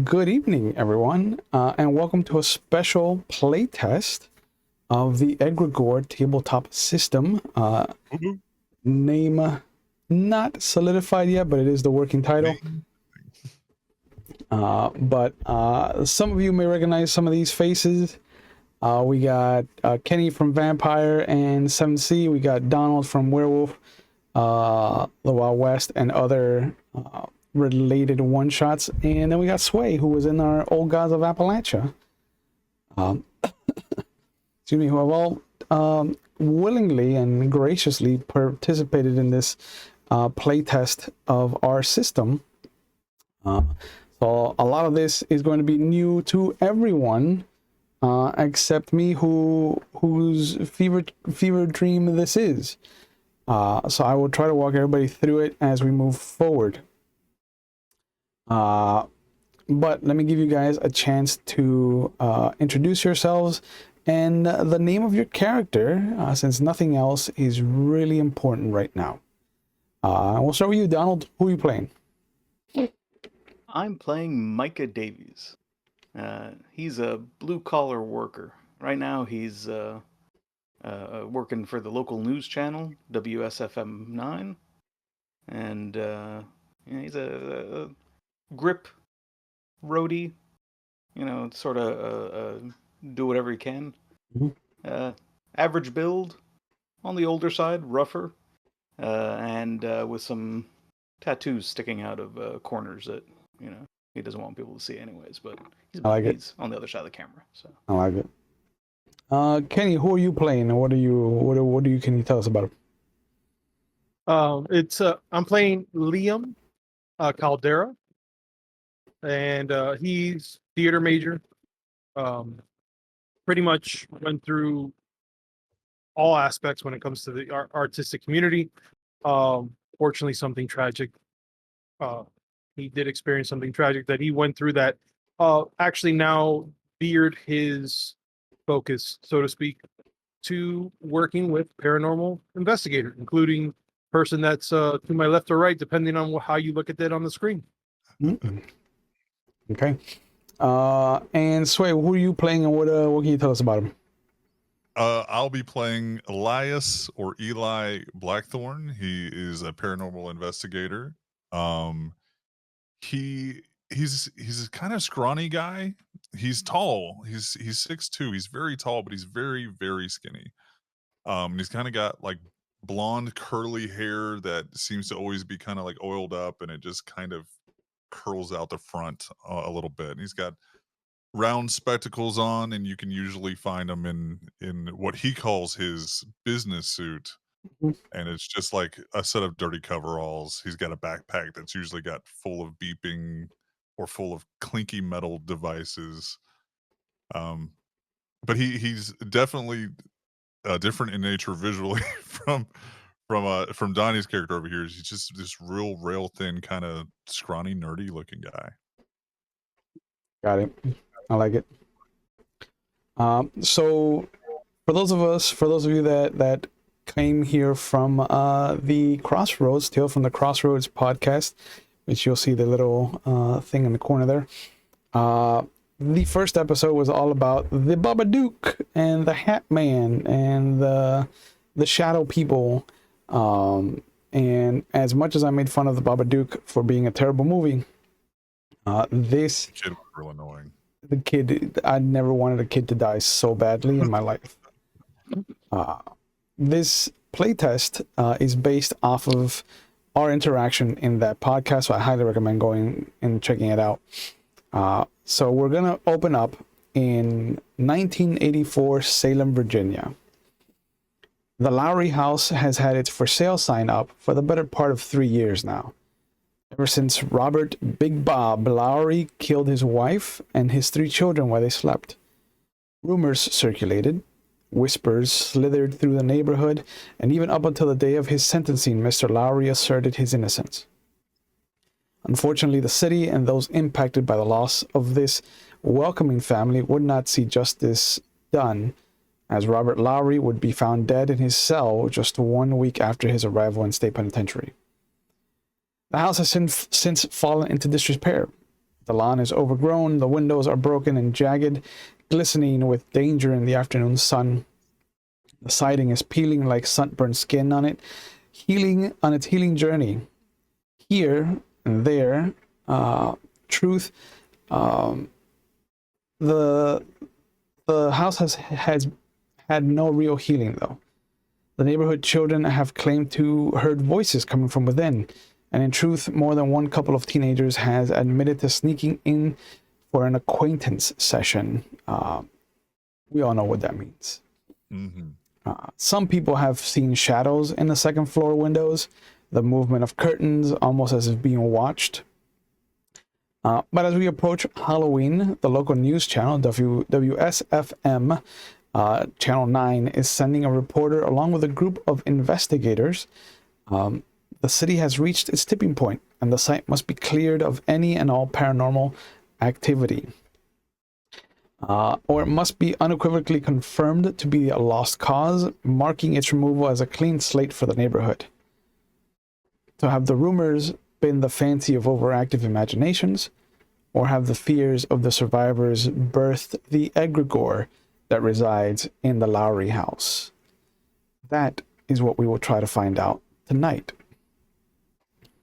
Good evening, everyone, and welcome to a special playtest of the Egregore tabletop system. Name not solidified yet, but it is the working title. But some of you may recognize some of these faces. We got Kenny from Vampire and 7C. We got Donald from Werewolf, the Wild West, and other related one-shots. And then we got Sway, who was in our Old Gods of Appalachia. Excuse me, who have all willingly and graciously participated in this playtest of our system. So a lot of this is going to be new to everyone, except me, whose fever dream this is. So I will try to walk everybody through it as we move forward. But let me give you guys a chance to introduce yourselves and the name of your character, since nothing else is really important right now. We'll start with you, Donald. Who are you playing? I'm playing Micah Davies. He's a blue-collar worker. Right now, he's working for the local news channel, WSFM 9. And he's a grip roadie, sort of do whatever he can. Mm-hmm. Average build, on the older side, rougher, and with some tattoos sticking out of corners that he doesn't want people to see anyways, but he's on the other side of the camera. So I like it. Kenny, who are you playing, and can you tell us about it? I'm playing Liam Caldera, and he's theater major. Pretty much went through all aspects when it comes to the artistic community. Fortunately, something tragic. He did experience something tragic that he went through that actually now veered his focus, so to speak, to working with paranormal investigators, including person that's to my left or right, depending on how you look at it on the screen. Mm-hmm. Okay. And Sway, who are you playing, and what can you tell us about him? I'll be playing Elias, or Eli Blackthorn. He is a paranormal investigator. He's a kind of scrawny guy. He's tall. He's 6'2". He's very tall, but he's very, very skinny. He's kind of got like blonde curly hair that seems to always be kind of like oiled up, and it just kind of curls out the front a little bit. And he's got round spectacles on, and you can usually find him in what he calls his business suit. And it's just like a set of dirty coveralls. He's got a backpack that's usually got full of beeping or full of clinky metal devices. But he's definitely different in nature visually from Donnie's character over here. He's just this real rail thin, kind of scrawny, nerdy looking guy. Got it. I like it. So for those of you that came here from the Crossroads, Tale from the Crossroads podcast, which you'll see the little thing in the corner there. The first episode was all about the Babadook and the Hat Man and the Shadow People. And as much as I made fun of the Babadook for being a terrible movie, this kid was real annoying. I never wanted a kid to die so badly in my life. This playtest is based off of our interaction in that podcast, so I highly recommend going and checking it out. So we're going to open up in 1984 Salem, Virginia. The Lowry house has had its for sale sign up for the better part of 3 years now. Ever since Robert Big Bob Lowry killed his wife and his 3 children while they slept. Rumors circulated, whispers slithered through the neighborhood, and even up until the day of his sentencing, Mr. Lowry asserted his innocence. Unfortunately, the city and those impacted by the loss of this welcoming family would not see justice done, as Robert Lowry would be found dead in his cell just 1 week after his arrival in state penitentiary. The house has since fallen into disrepair. The lawn is overgrown, the windows are broken and jagged, glistening with danger in the afternoon sun. The siding is peeling like sunburned skin on its healing journey. Here and there, truth. The house has had no real healing, though. The neighborhood children have claimed to heard voices coming from within, and in truth, more than one couple of teenagers has admitted to sneaking in for an acquaintance session. We all know what that means. Mm-hmm. Some people have seen shadows in the second floor windows, the movement of curtains, almost as if being watched. But as we approach Halloween, the local news channel, WSFM, Channel 9, is sending a reporter along with a group of investigators. The city has reached its tipping point, and the site must be cleared of any and all paranormal activity. Or it must be unequivocally confirmed to be a lost cause, marking its removal as a clean slate for the neighborhood. So have the rumors been the fancy of overactive imaginations, or have the fears of the survivors birthed the egregore that resides in the Lowry house? That is what we will try to find out tonight.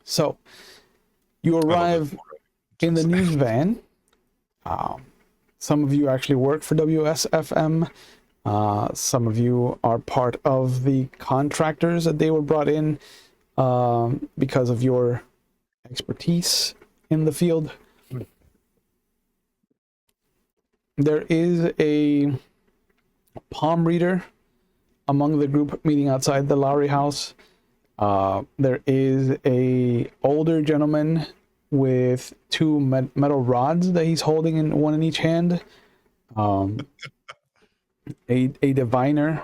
So, you arrive in the news van. Some of you actually work for WSFM. Some of you are part of the contractors that they were brought in because of your expertise in the field. There is a palm reader among the group meeting outside the Lowry house. There is a older gentleman with two metal rods that he's holding in one in each hand. A diviner,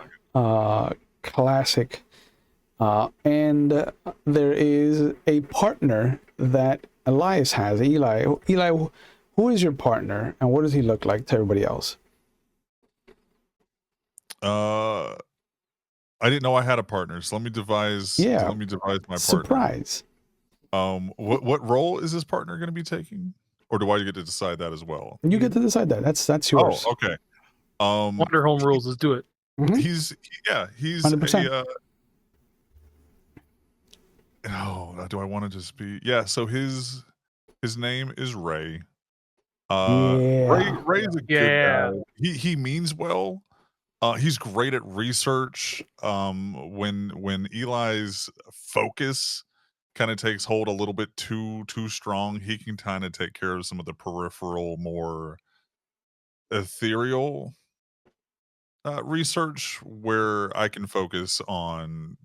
classic. And there is a partner that Elias has, Eli. Eli, who is your partner, and what does he look like to everybody else? I didn't know I had a partner, so let me devise. Yeah. Let me devise my partner. Surprise. What role is this partner going to be taking, or do I get to decide that as well? You get to decide that. That's yours. Oh, okay. Wonder Home rules. Let's do it. Mhm. He's 100%. Do I want to just be? Yeah. So his name is Ray. Yeah. Ray's a good guy. He means well. He's great at research. When Eli's focus kind of takes hold a little bit too strong, he can kind of take care of some of the peripheral, more ethereal research, where I can focus on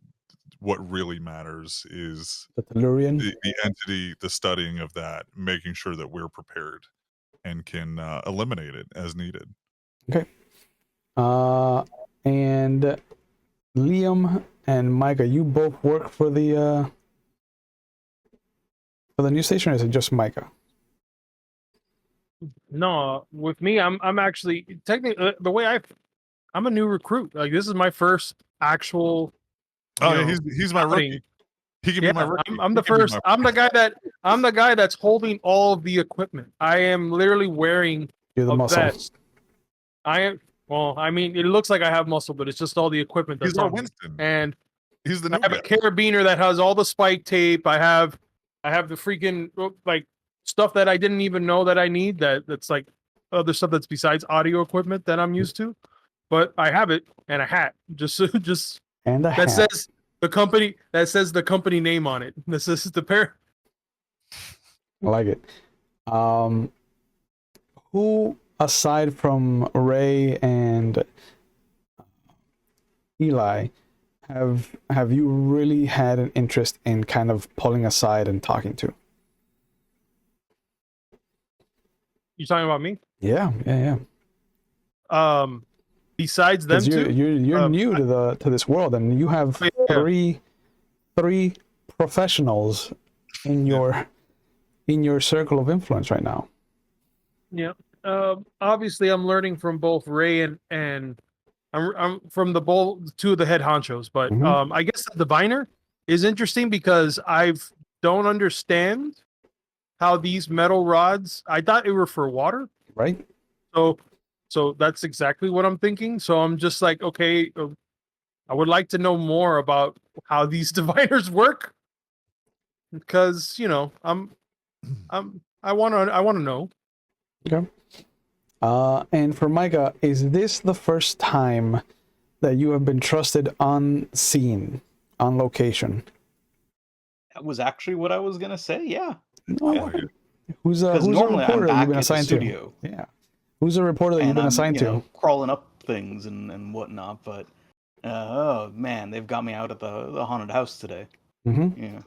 what really matters is The Tellurian. the entity, the studying of that, making sure that we're prepared and can eliminate it as needed. Okay. And Liam and Micah, you both work for the news station, or is it just Micah? No, with me, I'm actually technically the way I'm a new recruit. Like, this is my first actual. He's my rookie. He can be my rookie. I'm the first. I'm the guy that's holding all of the equipment. I am literally wearing You're the a muscle. vest. I am. Well, I mean, it looks like I have muscle, but it's just all the equipment that's He's our on me. Winston. And He's the I new have guy. a carabiner that has all the spike tape. I have the freaking like stuff that I didn't even know that I need. That's like other stuff that's besides audio equipment that I'm used to. But I have it, and a hat. Just And a that hat. says the company. That says the company name on it. This is the pair. I like it. Who, aside from Ray and Eli, have you really had an interest in kind of pulling aside and talking to? You talking about me? Yeah. Besides them 'Cause two, you're new to this world, and you have three professionals in your circle of influence right now. yeah. Obviously, I'm learning from both Ray and I'm from two of the head honchos. But Mhm. I guess the diviner is interesting because I don't understand how these metal rods, I thought it were for water. Right? So that's exactly what I'm thinking. So I'm just like, okay, I would like to know more about how these diviners work, because I want to know. Okay. And for Micah, is this the first time that you have been trusted on scene, on location? That was actually what I was gonna say. Yeah, No. I like it. Who's a normally I'm reporter that you've back been at the assigned to? studio. Yeah. Who's a reporter that you've and been I'm assigned to? crawling up things and whatnot. But oh man, they've got me out at the haunted house today. Mm-hmm. Yeah,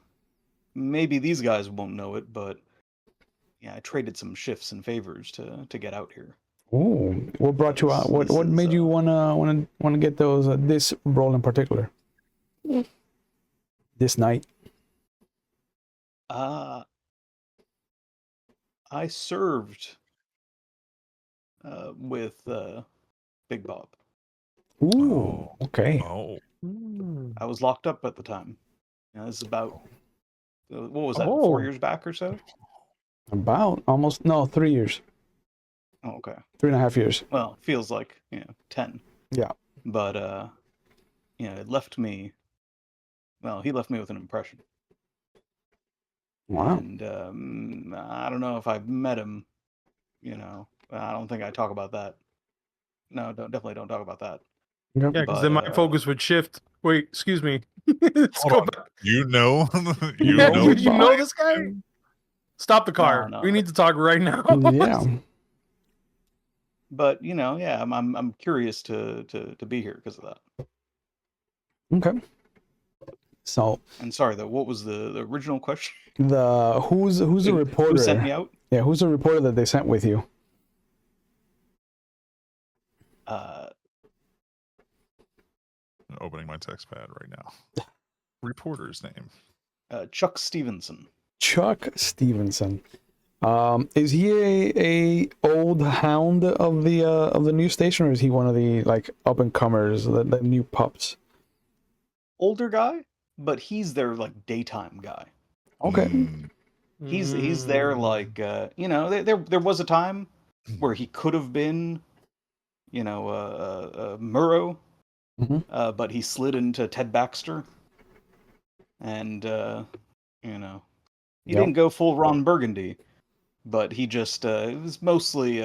maybe these guys won't know it, but yeah, I traded some shifts and favors to get out here. Oh, what brought you out? What This made is, you wanna get those this role in particular? This night. I served with Big Bob. Ooh, okay. Oh, I was locked up at the time. This is about what was that? Oh. 4 years back or so? About almost 3 years, Oh, okay. 3.5 years. Well, feels like 10. Yeah. But it left me. Well, he left me with an impression. Wow. And I don't know if I've met him. I don't think I talk about that. No, definitely don't talk about that. Yep. Yeah, because then my But, focus would shift. Wait, excuse me. Let's hold go on. back. You know, you Yeah, know, you know this guy? Stop the car. No. We need to talk right now. Yeah. But I'm curious to be here because of that. Okay. So And sorry though, what was the original question? who's a reporter? Who sent me out? Yeah, who's a reporter that they sent with you? opening my text pad right now. Reporter's name. Chuck Stevenson. Chuck Stevenson. Is he a old hound of the news station, or is he one of the like up and comers, the new pups? Older guy, but he's their like daytime guy. Okay. Mm, He's there like there was a time where he could have been Murrow, Mhm. but he slid into Ted Baxter, and he Yep. didn't go full Ron Burgundy, but he just it was mostly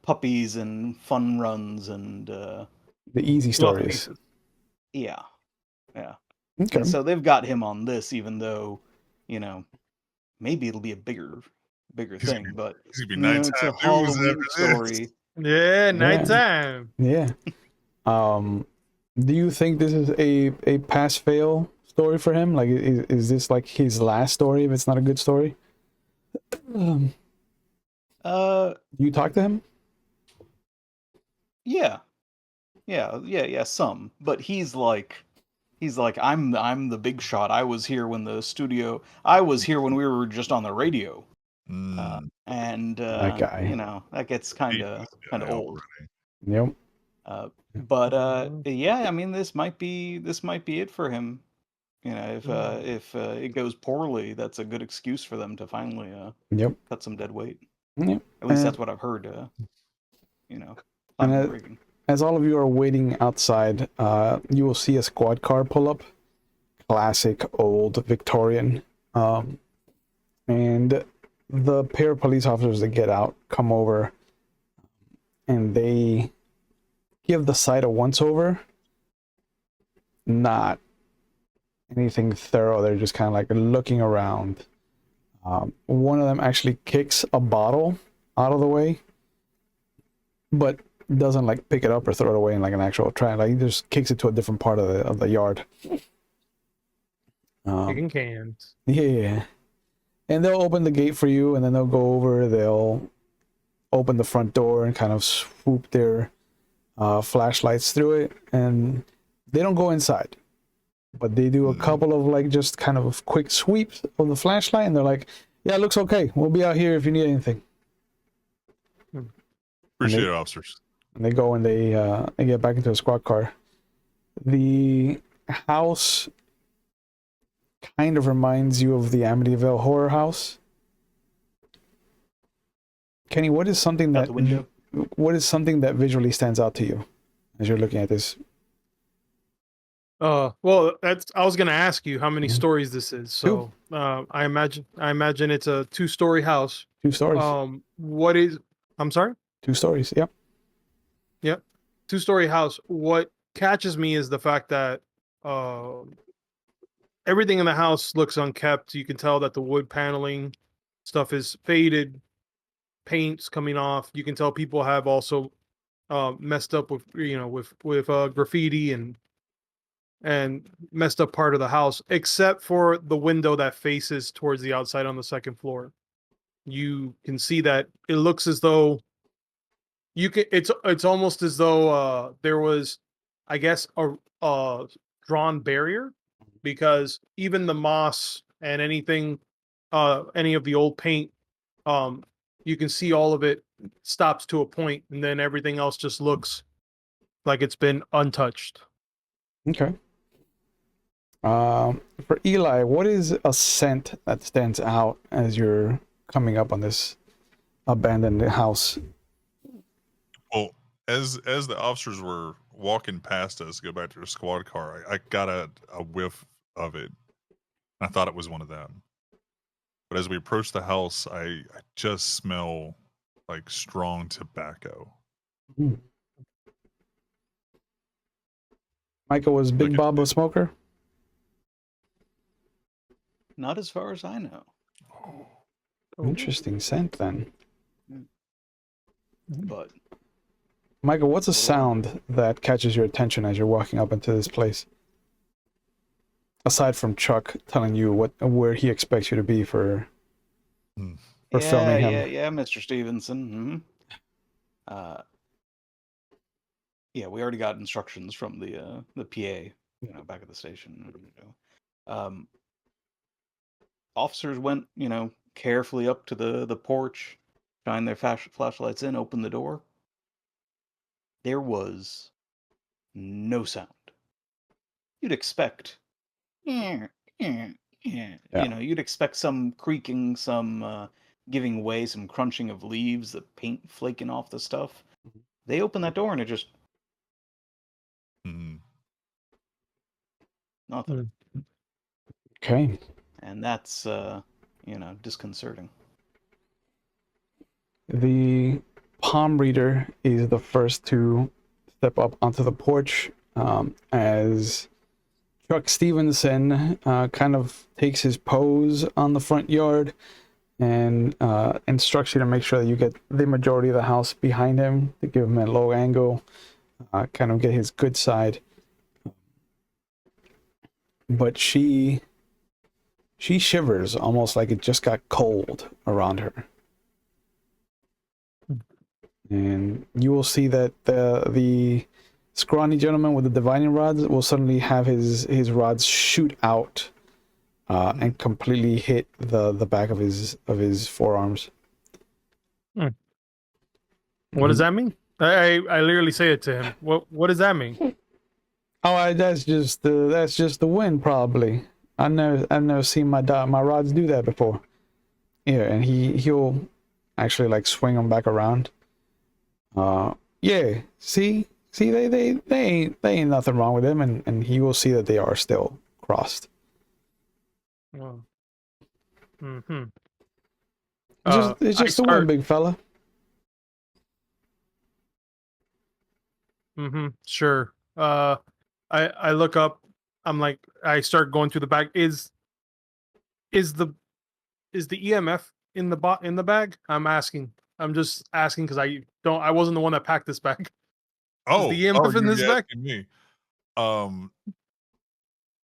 puppies and fun runs and The easy Fluff stories. faces. yeah. Okay. And so they've got him on this, even though maybe it'll be a bigger He's thing, gonna be- but He's gonna be it's a nighttime news Halloween after this. story. Yeah, nighttime. Yeah. Do you think this is a pass fail story for him? Like, is this like his last story if it's not a good story? You talk to him? Yeah, some. But he's like, I'm the big shot. I was here when we were just on the radio, Mm, and That guy. that gets kind of guy old. already. Yep. But yeah, I mean, this might be it for him. If it goes poorly, that's a good excuse for them to finally Yep. cut some dead weight. Yep. At least And- that's what I've heard. And, Simon Reagan. As all of you are waiting outside, you will see a squad car pull up. Classic old Victorian. And the pair of police officers that get out come over and they give the site a once over. Not anything thorough. They're just kind of like looking around. One of them actually kicks a bottle out of the way, but doesn't like pick it up or throw it away in like an actual trash. Like he just kicks it to a different part of the yard. Kicking cans. Yeah. And they'll open the gate for you, and then they'll go over, they'll open the front door and kind of swoop their flashlights through it, and they don't go inside. But they do a couple of like just kind of quick sweeps of the flashlight, and they're like, yeah, it looks okay. We'll be out here if you need anything. Appreciate it, officers. And they go and they get back into the squad car. The house kind of reminds you of the Amityville horror house. Kenny, what is something Out that the window. visually stands out to you as you're looking at this? Well, I was gonna ask you how many Mhm. stories this is. So, I imagine it's a 2-story house. 2 stories. What is? I'm sorry. 2 stories. Yep. Yep. 2-story house. What catches me is the fact that everything in the house looks unkept. You can tell that the wood paneling stuff is faded, paint's coming off. You can tell people have also messed up with with graffiti and messed up part of the house, except for the window that faces towards the outside on the second floor. You can see that it looks as though it's almost as though there was, I guess, a drawn barrier, because even the moss and anything, any of the old paint, um you can see all of it stops to a point, and then everything else just looks like it's been untouched. Okay. For Eli, what is a scent that stands out as you're coming up on this abandoned house? Well, as the officers were walking past us, go back to their squad car, I got a whiff of it. I thought it was one of them. But as we approached the house, I just smell like strong tobacco. Mm. Michael, was Big Like Bob a smoker? Not as far as I know. Interesting scent then. But Michael, what's a What do I- sound that catches your attention as you're walking up into this place? Aside from Chuck telling you where he expects you to be for filming him. Yeah, Mr. Stevenson. Yeah, we already got instructions from the PA, back at the station. Officers went, carefully up to the porch, shine their flashlights in, open the door. There was no sound. You'd expect, you'd expect some creaking, some giving way, some crunching of leaves, the paint flaking off the stuff. They opened that door and it just Mhm. nothing. Okay. And that's disconcerting. The palm reader is the first to step up onto the porch as Chuck Stevenson kind of takes his pose on the front yard and instructs you to make sure that you get the majority of the house behind him to give him a low angle, kind of get his good side. But she shivers almost like it just got cold around her. And you will see that the scrawny gentleman with the divining rods will suddenly have his rods shoot out and completely hit the back of his forearms. What does that mean? I literally say it to him. What does that mean? Oh, that's just the wind probably. I've never seen my rods do that before. Yeah, and he'll actually like swing them back around. Yeah, see, they ain't nothing wrong with them, and he will see that they are still crossed. Oh. Mm-hmm. It's just the wind, big fella. Mm-hmm. Sure. I look up. I'm like, I start going through the bag. Is the EMF in the bag? I'm asking. I'm just asking because I wasn't the one that packed this bag. Is the EMF in this you're bag? asking me.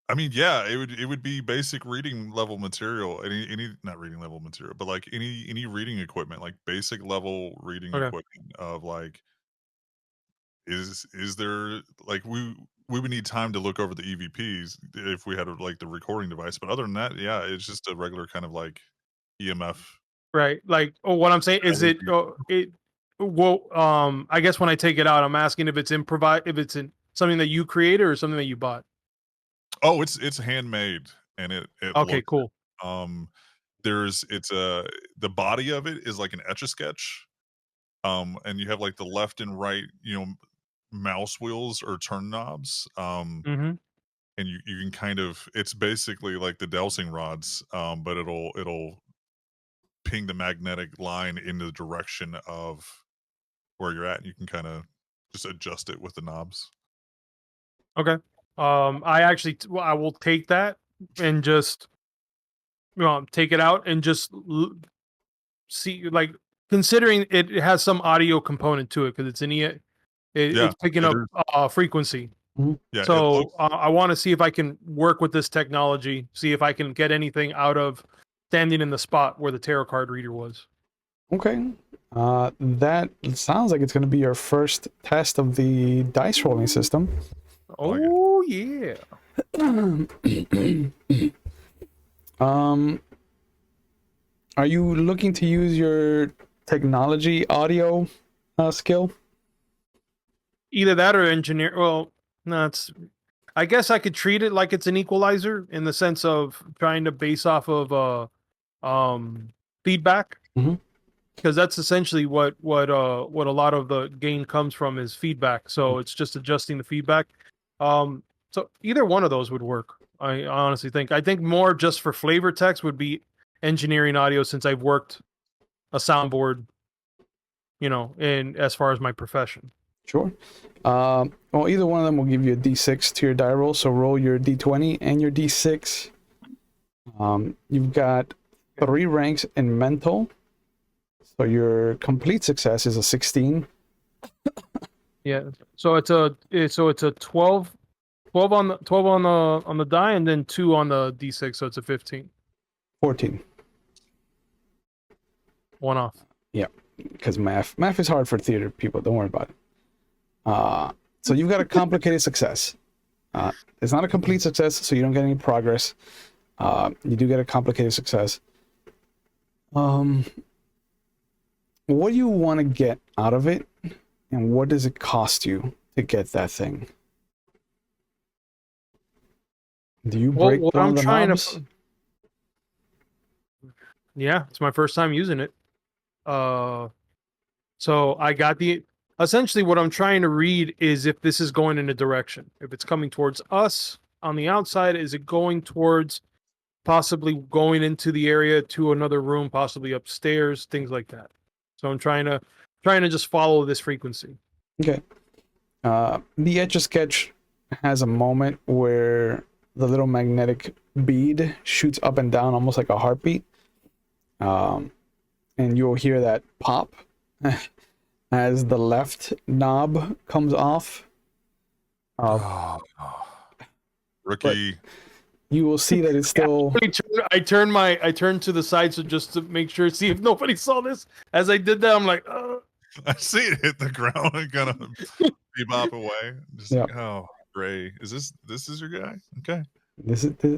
I mean, yeah, it would be basic reading level material. Any not reading level material, but like any reading equipment, like basic level reading Okay. equipment of like is there like we would need time to look over the EVPs if we had like the recording device, but other than that, yeah, it's just a regular kind of like EMF. Right. Like, what I'm saying is I guess when I take it out, I'm asking if it's if it's in something that you created or something that you bought. Oh, it's handmade and it Okay, looks cool. um the body of it is like an etch-a-sketch and you have like the left and right, mouse wheels or turn knobs. Mm-hmm. And you can kind of, it's basically like the dowsing rods, but it'll ping the magnetic line in the direction of where you're at. And you can kind of just adjust it with the knobs. Okay. I will take that and just take it out and just see, like, considering it has some audio component to it because it's Yeah, it's picking it up frequency. Yeah, it So looks I want to see if I can work with this technology, see if I can get anything out of standing in the spot where the tarot card reader was. Okay. That sounds like it's going to be your first test of the dice rolling system. Oh yeah. Are you looking to use your technology audio skill? Either that or engineer. Well, no, I guess I could treat it like it's an equalizer in the sense of trying to base off of feedback. Mhm. Because that's essentially what a lot of the gain comes from is feedback. So it's just adjusting the feedback. So either one of those would work. I honestly think. I think more just for flavor text would be engineering audio, since I've worked a soundboard, in as far as my profession. Sure. Well, either one of them will give you a D6 to your die roll. So roll your D20 and your D6. You've got 3 ranks in mental. So your complete success is a 16. Yeah. So it's a 12 on the die, and then 2 on the D6, so it's a 15. 14. 1 off. Yeah, because math is hard for theater people. Don't worry about it. So you've got a complicated success. It's not a complete success, so you don't get any progress. You do get a complicated success. What do you want to get out of it, and what does it cost you to get that thing? Do you break What one I'm of the trying knobs? Yeah, it's my first time using it. So I got essentially what I'm trying to read is if this is going in a direction. If it's coming towards us on the outside, is it going towards possibly going into the area to another room, possibly upstairs, things like that. So I'm trying to just follow this frequency. Okay. The Etch-a-Sketch has a moment where the little magnetic bead shoots up and down almost like a heartbeat. And you'll hear that pop as the left knob comes off. Rookie. You will see that it's still... I turned to the side so just to make sure, see if nobody saw this. As I did that, I'm like, I see it hit the ground and kind of bebop away. Just Yeah. like, oh, Ray, is this is your guy? Okay.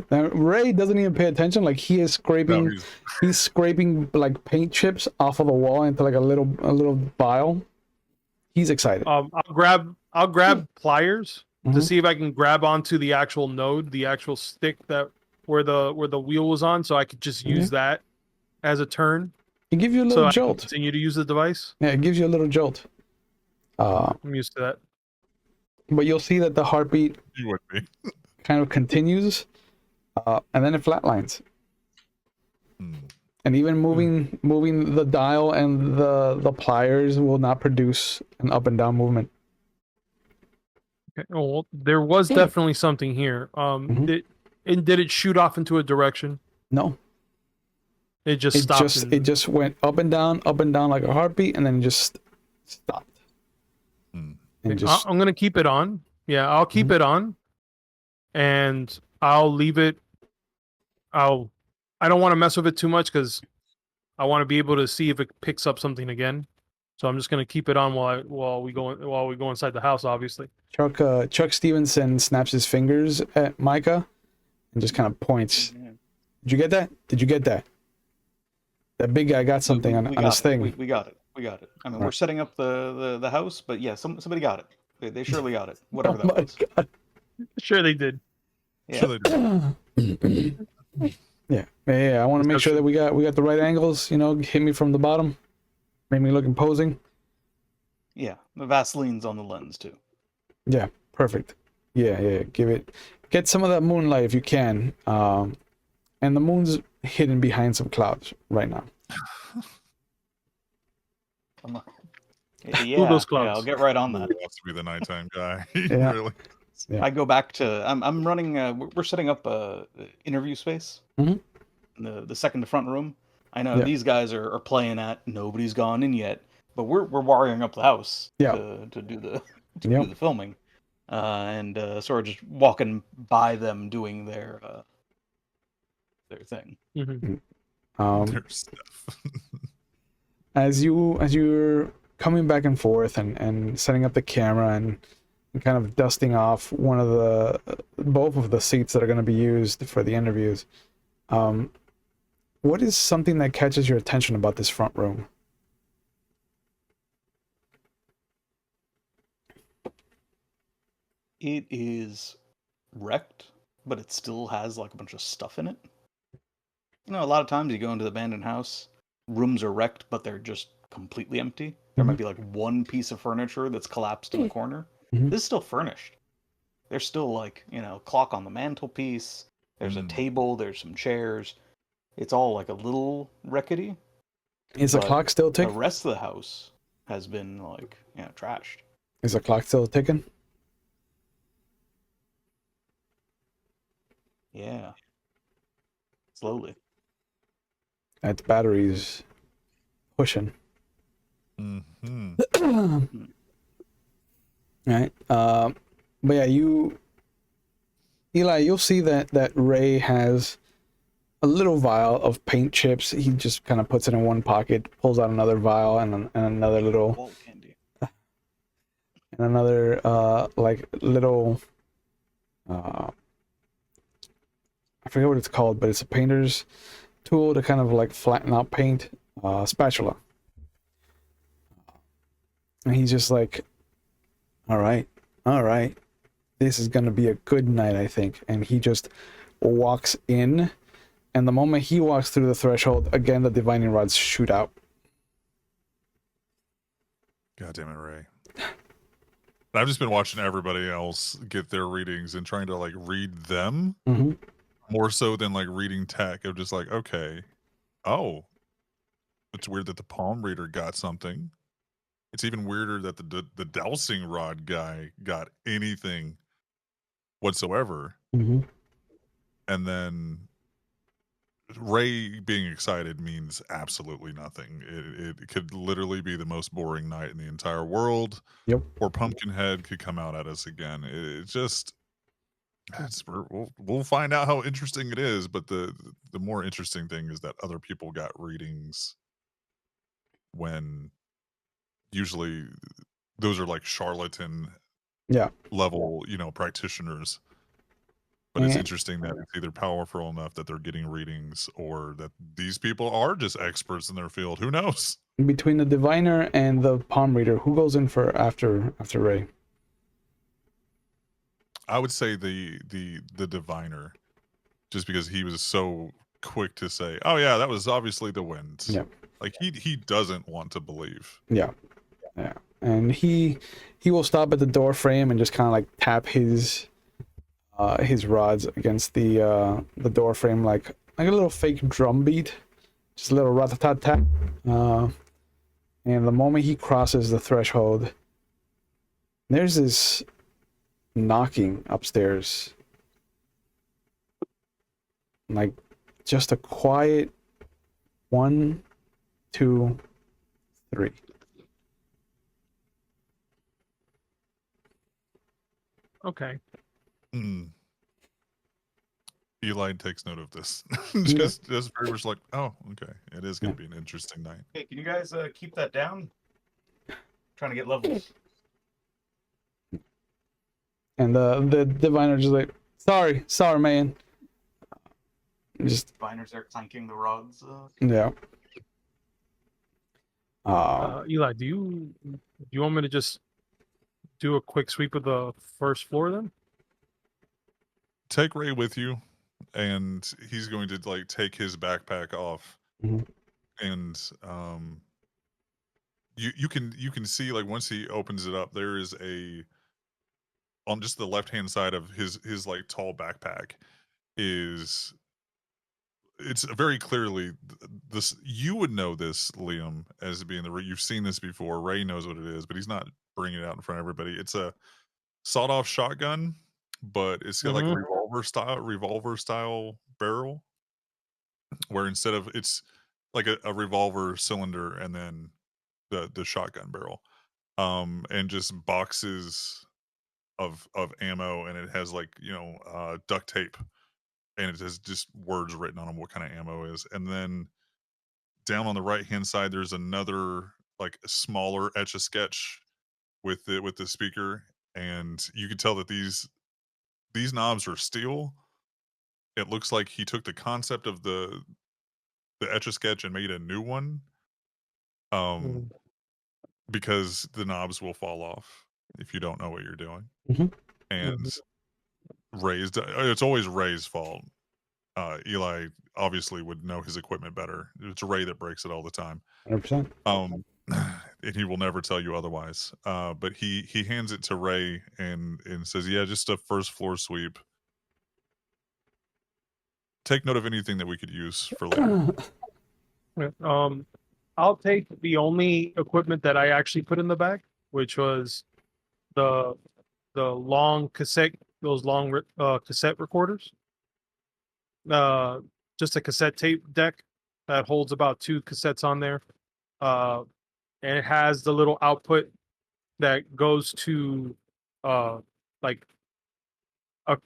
Ray doesn't even pay attention. Like, he is scraping, No, he's scraping like paint chips off of the wall into like a little vial. He's excited. I'll grab pliers to see if I can grab onto the actual node, the actual stick that where the wheel was on, so I could just use that as a turn. It gives you a little So I can jolt. continue to use the device. Yeah, it gives you a little jolt. I'm used to that. But you'll see that the heartbeat you would be. kind of continues, and then it flatlines. And even moving the dial and the pliers will not produce an up and down movement. Okay. Oh, well, there was definitely something here. Did it shoot off into a direction? No. It just stopped. It just went up and down like a heartbeat, and then just stopped. And I'm gonna keep it on. Yeah, I'll keep it on, and I'll leave it. I don't want to mess with it too much because I want to be able to see if it picks up something again. So I'm just gonna keep it on while we go inside the house. Obviously, Chuck Stevenson snaps his fingers at Micah and just kind of points. Did you get that? Did you get that? That big guy got something on his thing. We got it. I mean, we're setting up the house, but yeah, somebody got it. They surely got it. Whatever that was. God. sure they did. Yeah. Sure they do. Yeah. I want to make sure that we got the right angles. Hit me from the bottom, make me look imposing. Yeah, the Vaseline's on the lens too. Yeah, perfect. Yeah. Get some of that moonlight if you can. And the moon's hidden behind some clouds right now. Come on. those Yeah, I'll clouds. get right on He that. wants to be the nighttime guy. He Yeah. really. Yeah. I go back to I'm running. We're setting up a interview space. Mhm. In the second to front room. I know Yeah. these guys are playing at nobody's gone in yet, but we're wiring up the house Yeah. to do the Yep. do the filming, and sort of just walking by them doing their thing. Mhm. There's stuff. As you're coming back and forth and setting up the camera and kind of dusting off both of the seats that are going to be used for the interviews, what is something that catches your attention about this front room? It is wrecked, but it still has like a bunch of stuff in it. You know, a lot of times you go into the abandoned house, rooms are wrecked, but they're just completely empty. There might be like one piece of furniture that's collapsed in the corner. Mhm. This is still furnished. There's still like, clock on the mantelpiece. There's a table. There's some chairs. It's all like a little rickety. Is the But clock still the ticking? rest of the house has been like, trashed. Is the clock still ticking? Yeah. Slowly. Its battery's pushing. Mm-hmm. Right. But yeah, Eli, you'll see that Ray has a little vial of paint chips. He just kind of puts it in one pocket, pulls out another vial and another little Wall candy. and another like little I forget what it's called, but it's a painter's tool to kind of like flatten out paint, spatula. And he's just like, all right, this is gonna be a good night, I think. And he just walks in, and the moment he walks through the threshold, again the divining rods shoot out. God damn it, Ray. I've just been watching everybody else get their readings and trying to like read them Mm-hmm. more so than like reading tech. I'm just like, okay, oh, it's weird that the palm reader got something. It's even weirder that the dowsing rod guy got anything whatsoever. Mm-hmm. And then Ray being excited means absolutely nothing. It could literally be the most boring night in the entire world. Yep. Or Pumpkinhead could come out at us again. It just we'll find out how interesting it is. But the more interesting thing is that other people got readings when usually those are like charlatan Yeah. level, practitioners. But it's And interesting that it's either powerful enough that they're getting readings or that these people are just experts in their field. Who knows? between the diviner and the palm reader, who goes in for after Ray? I would say the diviner, just because he was so quick to say, "Oh yeah, that was obviously the winds." Yeah. Like he doesn't want to believe. Yeah. And he will stop at the door frame and just kind of like tap his rods against the door frame like a little fake drum beat, just a little rat-a-tat-tat. And the moment he crosses the threshold, there's this knocking upstairs, like just a quiet 1, 2, 3. Okay. Mm. Eli takes note of this. Yeah. just very much like, oh, okay, it is going to be an interesting night. Hey, can you guys keep that down? Trying to get levels. And the diviner just like, sorry, man. Just Diviners are clanking the rods. yeah. Eli, do you want me to just do a quick sweep of the first floor then? Take Ray with you, and he's going to like take his backpack off Mhm. and you can see, like, once he opens it up, there is a on just the left hand side of his like tall backpack is it's very clearly this. You would know this, Liam, as being you've seen this before. Ray knows what it is, but he's not bringing it out in front of everybody. It's a sawed-off shotgun, but it's got like a revolver style barrel, where instead of it's like a revolver cylinder and then the shotgun barrel, and just boxes of ammo, and it has like duct tape, and it has just words written on them what kind of ammo is, and then down on the right hand side there's another like smaller etch a sketch with the speaker, and you can tell that these knobs are steel. It looks like he took the concept of the etch a sketch and made a new one, Mm. because the knobs will fall off if you don't know what you're doing. Mhm. And it's always Ray's fault. Eli obviously would know his equipment better. It's Ray that breaks it all the time. 100%. And he will never tell you otherwise. But he hands it to Ray and says, "Yeah, just a first floor sweep. Take note of anything that we could use for later." I'll take the only equipment that I actually put in the bag, which was the long cassette, those long cassette recorders. Just a cassette tape deck that holds about 2 cassettes on there, and it has the little output that goes to like a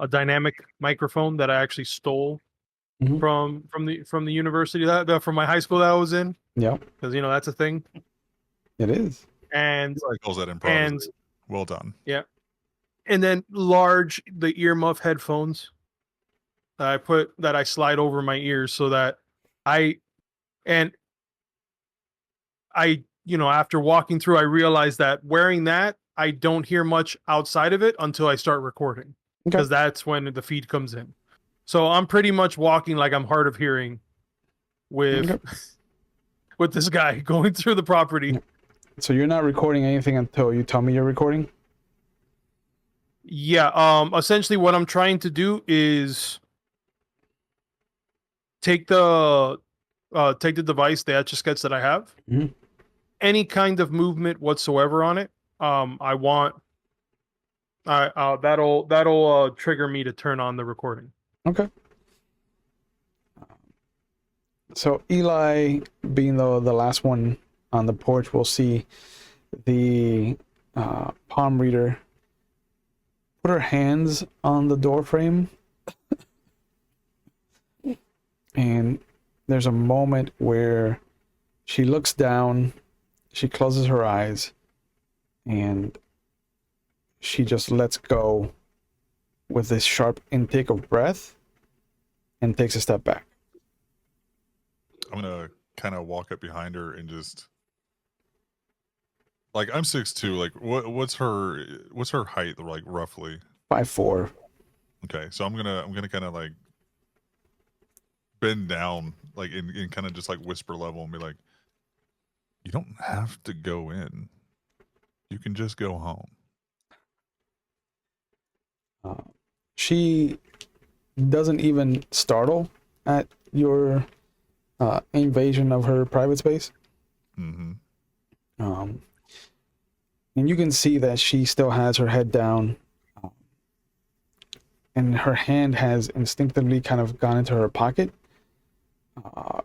dynamic microphone that I actually stole Mhm. from the university that from my high school that I was in, Yeah, because that's a thing. it is. And Eli calls that improvisation. Well done. yeah, and then the earmuff headphones that I slide over my ears so that I after walking through, I realized that wearing that, I don't hear much outside of it until I start recording, Okay. because that's when the feed comes in. So I'm pretty much walking like I'm hard of hearing with Okay. with this guy going through the property. So you're not recording anything until you tell me you're recording? Yeah. Essentially, what I'm trying to do is take the device, the etch a sketch that I have, Mhm. any kind of movement whatsoever on it. I want that'll trigger me to turn on the recording. Okay. So Eli, being the last one on the porch, will see the palm reader put her hands on the door frame, and there's a moment where she looks down, she closes her eyes, and she just lets go with this sharp intake of breath and takes a step back. I'm gonna kind of walk up behind her and just like, I'm 6'2". Like, what's her height, like, roughly? 5'4". Okay, so I'm gonna kind of like bend down, like in kind of just like whisper level, and be like, "You don't have to go in. You can just go home." She doesn't even startle at your invasion of her private space. Mm-hmm. And you can see that she still has her head down, and her hand has instinctively kind of gone into her pocket,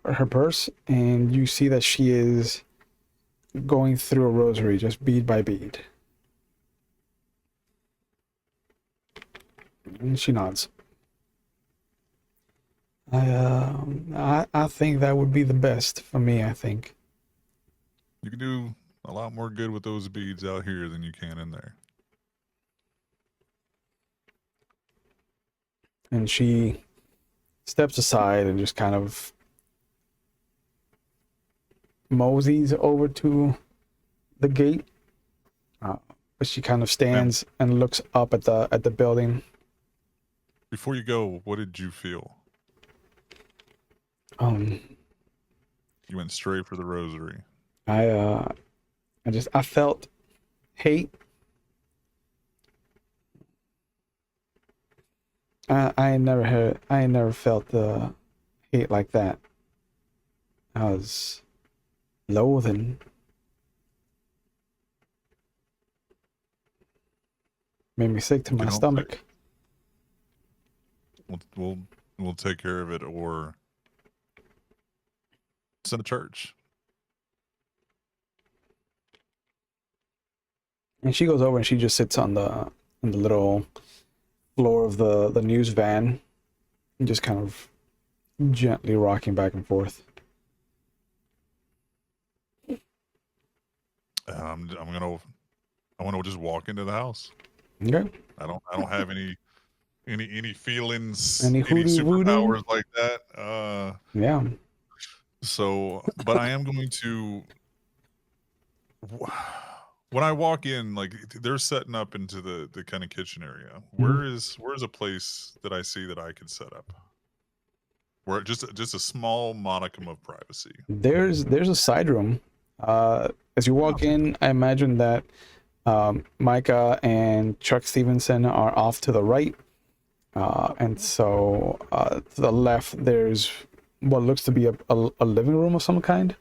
her purse, and you see that she is going through a rosary, just bead by bead. And she nods. I think that would be the best for me, I think. You can do a lot more good with those beads out here than you can in there. And she steps aside and just kind of moseys over to the gate. But she kind of stands and looks up at the building. Before you go, what did you feel? You You went straight for the rosary. I felt hate. I ain't never felt hate like that. I was loathing. Made me sick to my know, stomach. We'll take care of it, or send a church. And she goes over and she just sits on the little floor of the news van and just kind of gently rocking back and forth. I want to just walk into the house. Okay. I don't have any feelings, Any any hoodoo voodoo? superpowers like that. Yeah. So, but I am going to. When I walk in, like they're setting up into the kind of kitchen area. Where's a place that I see that I could set up? Where just a small modicum of privacy. There's a side room. As you walk in, I imagine that Micah and Chuck Stevenson are off to the right. And so to the left, there's what looks to be a living room of some kind.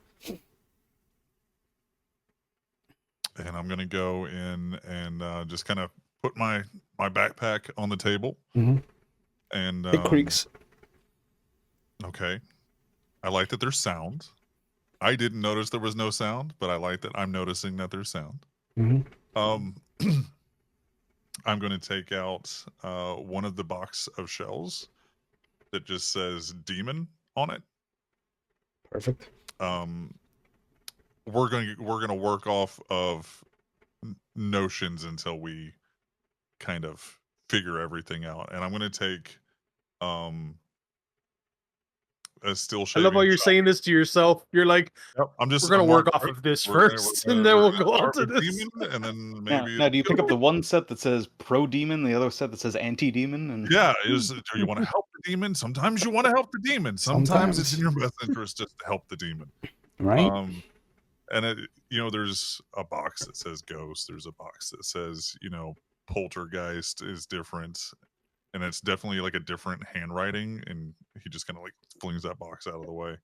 And I'm gonna go in and just kind of put my backpack on the table. Mhm. And It creaks. Okay, I like that there's sound. I didn't notice there was no sound, but I like that I'm noticing that there's sound. Mhm. I'm going to take out one of the box of shells that just says demon on it. Perfect. We're going to work off of notions until we kind of figure everything out. And I'm going to take a still I shaving. love how you're saying this to yourself. You're like, Yep, we're gonna work off of this first, and then we'll go on to this. Demon, and then Now, maybe now, do you pick up the one set that says pro demon, the other set that says anti demon? And yeah, do you want to help the demon? Sometimes you want to help the demon. Sometimes it's in your best interest just to help the demon. Right. And there's a box that says ghost. There's a box that says, poltergeist is different. And it's definitely like a different handwriting. And he just kind of like flings that box out of the way.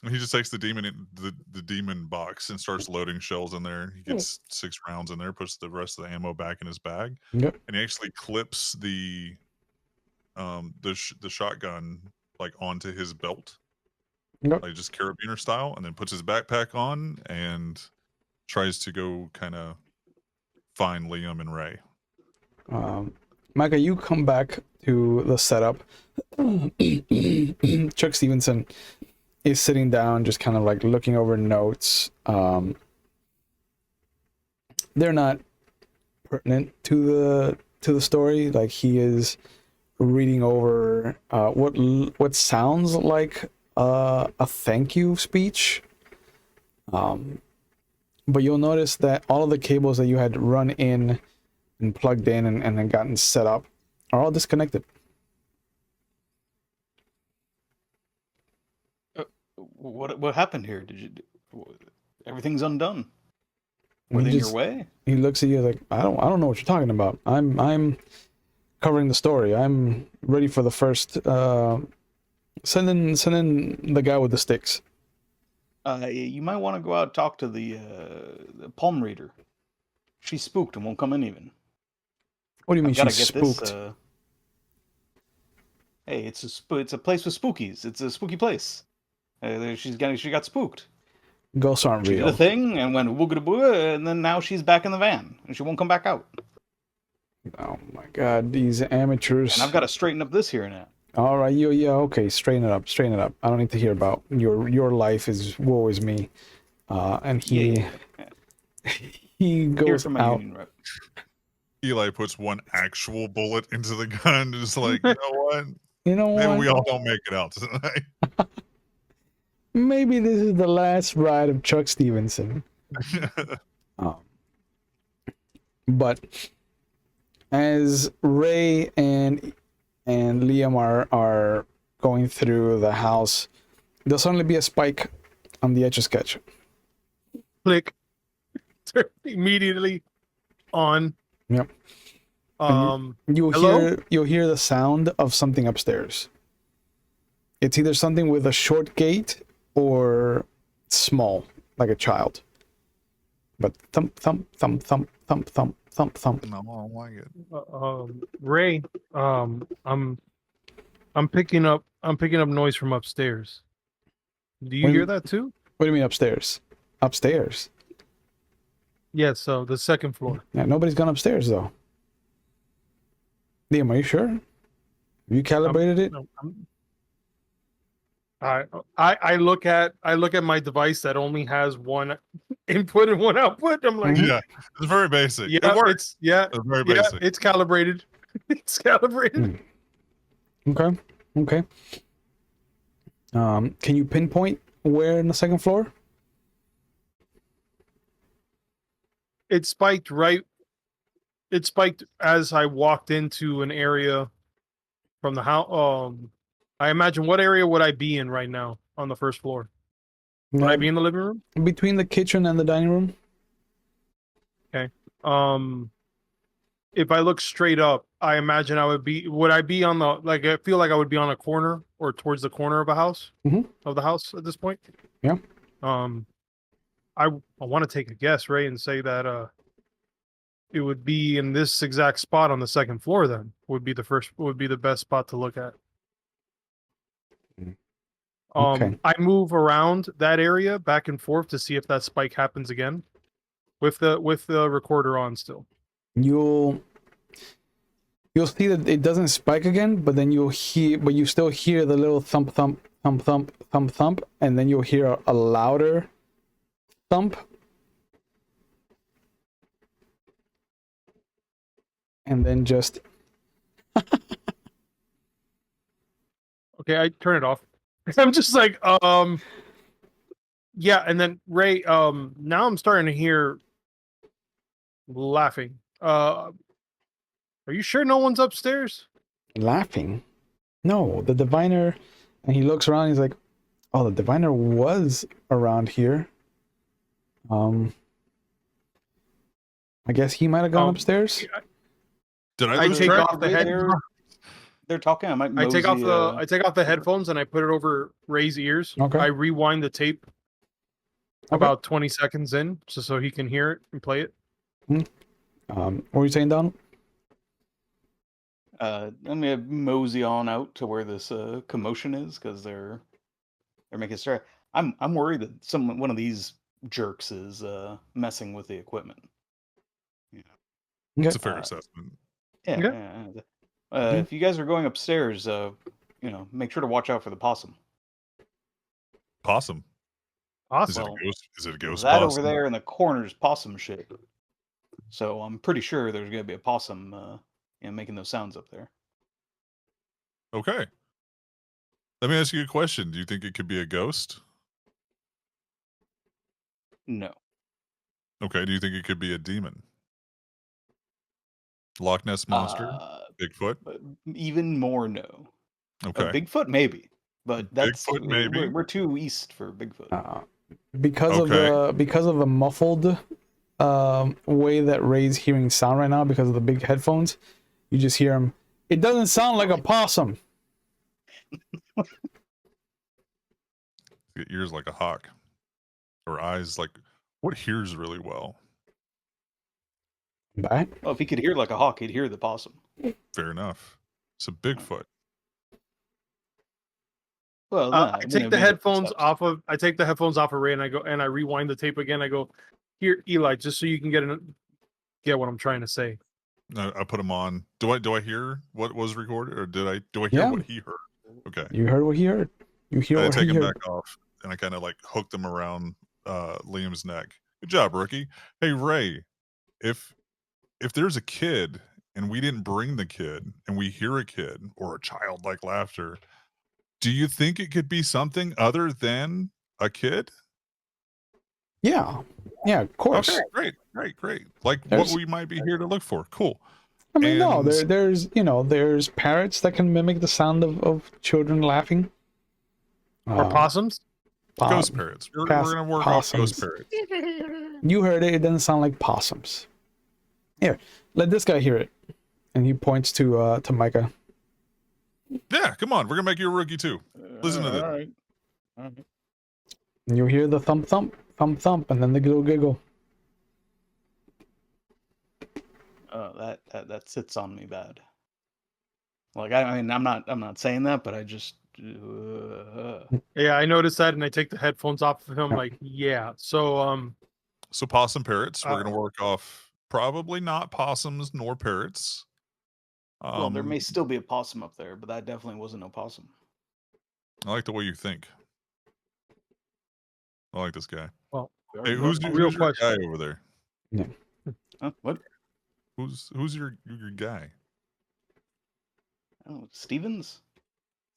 He just takes the demon box and starts loading shells in there. He gets 6 rounds in there, puts the rest of the ammo back in his bag. Yep. And he actually clips the shotgun like onto his belt. Yep. Like just carabiner style, and then puts his backpack on and tries to go kind of find Liam and Ray. Micah, you come back to the setup. Chuck Stevenson is sitting down, just kind of like looking over notes. They're not pertinent to the story. Like he is reading over what sounds like a thank you speech. But you'll notice that all of the cables that you had run in and plugged in and then gotten set up are all disconnected. what happened here? Everything's undone? Were they in your way? He looks at you like, I don't know what you're talking about. I'm covering the story. I'm ready for the first. Send in the guy with the sticks. You might want to go out and talk to the palm reader. She's spooked and won't come in even. What do you mean Gotta she's get spooked? this. Hey, it's a place with spookies. It's a spooky place. She got spooked. Ghosts aren't She real. did a thing and went wooga and then now she's back in the van and she won't come back out. Oh my god, these amateurs. And I've got to straighten up this here now. All right, okay, straighten it up. I don't need to hear about your life. Is woe is me. And he he goes from my out. union rep. Eli puts one actual bullet into the gun, just like, you know what? Maybe we all don't make it out tonight. Maybe this is the last ride of Chuck Stevenson. But as Ray and Liam are going through the house, there'll suddenly be a spike on the Etch-a-Sketch. Click. Turn immediately on. Yep. Hello? You'll hear the sound of something upstairs. It's either something with a short gait or small, like a child. But thump, thump, thump, thump, thump, thump, thump, thump. No, I don't like it. Ray, I'm picking up noise from upstairs. Do you What do hear you- that too? What do you mean upstairs? Upstairs? Yes, so the second floor. Yeah, nobody's gone upstairs though. Liam, are you sure? Have you calibrated it? No, I look at my device that only has one input and one output. I'm like, Yeah, it's very basic. yeah, It works. it's yeah, It's very yeah, basic. it's calibrated. It's calibrated. Okay. Okay. Can you pinpoint where in the second floor? It spiked right. It spiked as I walked into an area from the house. I imagine, what area would I be in right now on the first floor? Would I be in the living room? Between the kitchen and the dining room? If I look straight up, I imagine would I be on the, like, I feel like I would be on a corner or towards the corner of a house, of the house at this point. Yeah. I want to take a guess, Ray, and say that it would be in this exact spot on the second floor. Then would be the best spot to look at. Okay. I move around that area back and forth to see if that spike happens again, with the recorder on still. You'll see that it doesn't spike again, but then you still hear the little thump, thump, thump, thump, thump, thump, and then you'll hear a louder thump. And then just Okay, I turn it off. I'm just like, yeah, and then Ray, now I'm starting to hear laughing. Are you sure no one's upstairs? laughing. No, the diviner, and he looks around, he's like, oh, the diviner was around here. I guess he might have gone upstairs. Did I I lose take track? off the head. They're talking. I might. I take off mosey, I take off the headphones and I put it over Ray's ears. Okay. I rewind the tape about 20 seconds in, just so he can hear it and play it. What were you saying, Donald? I'm gonna mosey on out to where this commotion is because they're making start. I'm worried that one of these jerks is messing with the equipment. Yeah. It's a fair assessment. Yeah. Yeah. Yeah. If you guys are going upstairs, make sure to watch out for the possum. Possum. Is Awesome. it a ghost? Is it a ghost That possum? over there in the corner is possum shit. So I'm pretty sure there's gonna be a possum, making those sounds up there. Okay. Let me ask you a question. Do you think it could be a ghost? No. Okay. Do you think it could be a demon? Loch Ness monster? Bigfoot? But even more, no. Okay. Bigfoot, maybe, but that's Bigfoot, maybe. We're too east for Bigfoot. Because of the muffled way that Ray's hearing sound right now, because of the big headphones, you just hear him. It doesn't sound like a possum. Ears like a hawk, or eyes like. What hears really well? Back? Well, if he could hear like a hawk, he'd hear the possum. Fair enough. It's a Bigfoot. Well, I take the headphones off of Ray and I rewind the tape again. I go, here, Eli, just so you can get what I'm trying to say. I put him on. Do I hear what was recorded, or do I hear what he heard? Okay. You heard what he heard. You hear I what he take him heard. back off, and I kind of like hooked him around Liam's neck. Good job, rookie. Hey, Ray, if there's a kid and we didn't bring the kid, and we hear a kid or a childlike laughter, do you think it could be something other than a kid? Yeah, of course. Okay, great. Like what we might be here to look for. Cool. I mean, no, there's parrots that can mimic the sound of children laughing. Or possums? Ghost parrots. We're gonna work off ghost possums. parrots. You heard it. It doesn't sound like possums. Here, let this guy hear it. And he points to Micah. Yeah, come on. We're gonna make you a rookie too. Listen to this. All right. All right. And you hear the thump thump, thump thump, and then the little giggle. That sits on me bad. Like I mean, I'm not saying that, but I just. Yeah, I noticed that, and I take the headphones off of him. Yeah. Like, yeah. So, So possum parrots. We're gonna work off probably not possums nor parrots. Well, there may still be a possum up there, but that definitely wasn't a possum. I like the way you think. I like this guy. well, Hey, who's real your question. guy over there? Huh? What? Who's your guy? Oh, Stevens.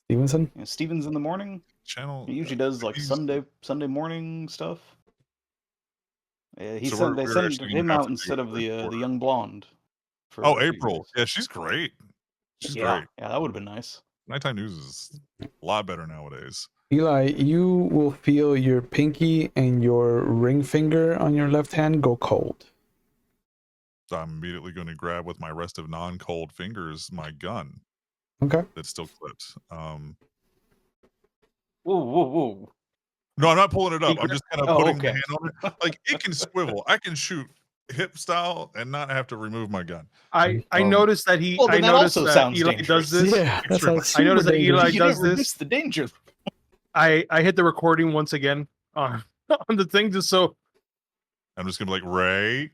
Stevenson? Yeah, Stevens in the morning. Channel. He usually does like he's- Sunday morning stuff. Yeah, So they we're sent actually gonna him have out to do instead a of third the quarter. young blonde. For Oh, a few April. days. Yeah, she's great. She's yeah, great. yeah, that would have been nice. Nighttime news is a lot better nowadays. Eli, you will feel your pinky and your ring finger on your left hand go cold. So I'm immediately going to grab with my rest of non-cold fingers my gun Okay. that's still clipped. Whoa, whoa, whoa! No, I'm not pulling it up. I'm just kind of Oh, putting the okay. hand on it. Like it can swivel. I can shoot hip style and not have to remove my gun. I Um, noticed that he. Well, I then that noticed also that sounds Eli dangerous. does this. Yeah, that sounds I noticed super that Eli dangerous. You does didn't reduce this. the danger. I hit the recording once again on the thing just so. I'm just gonna be like Ray,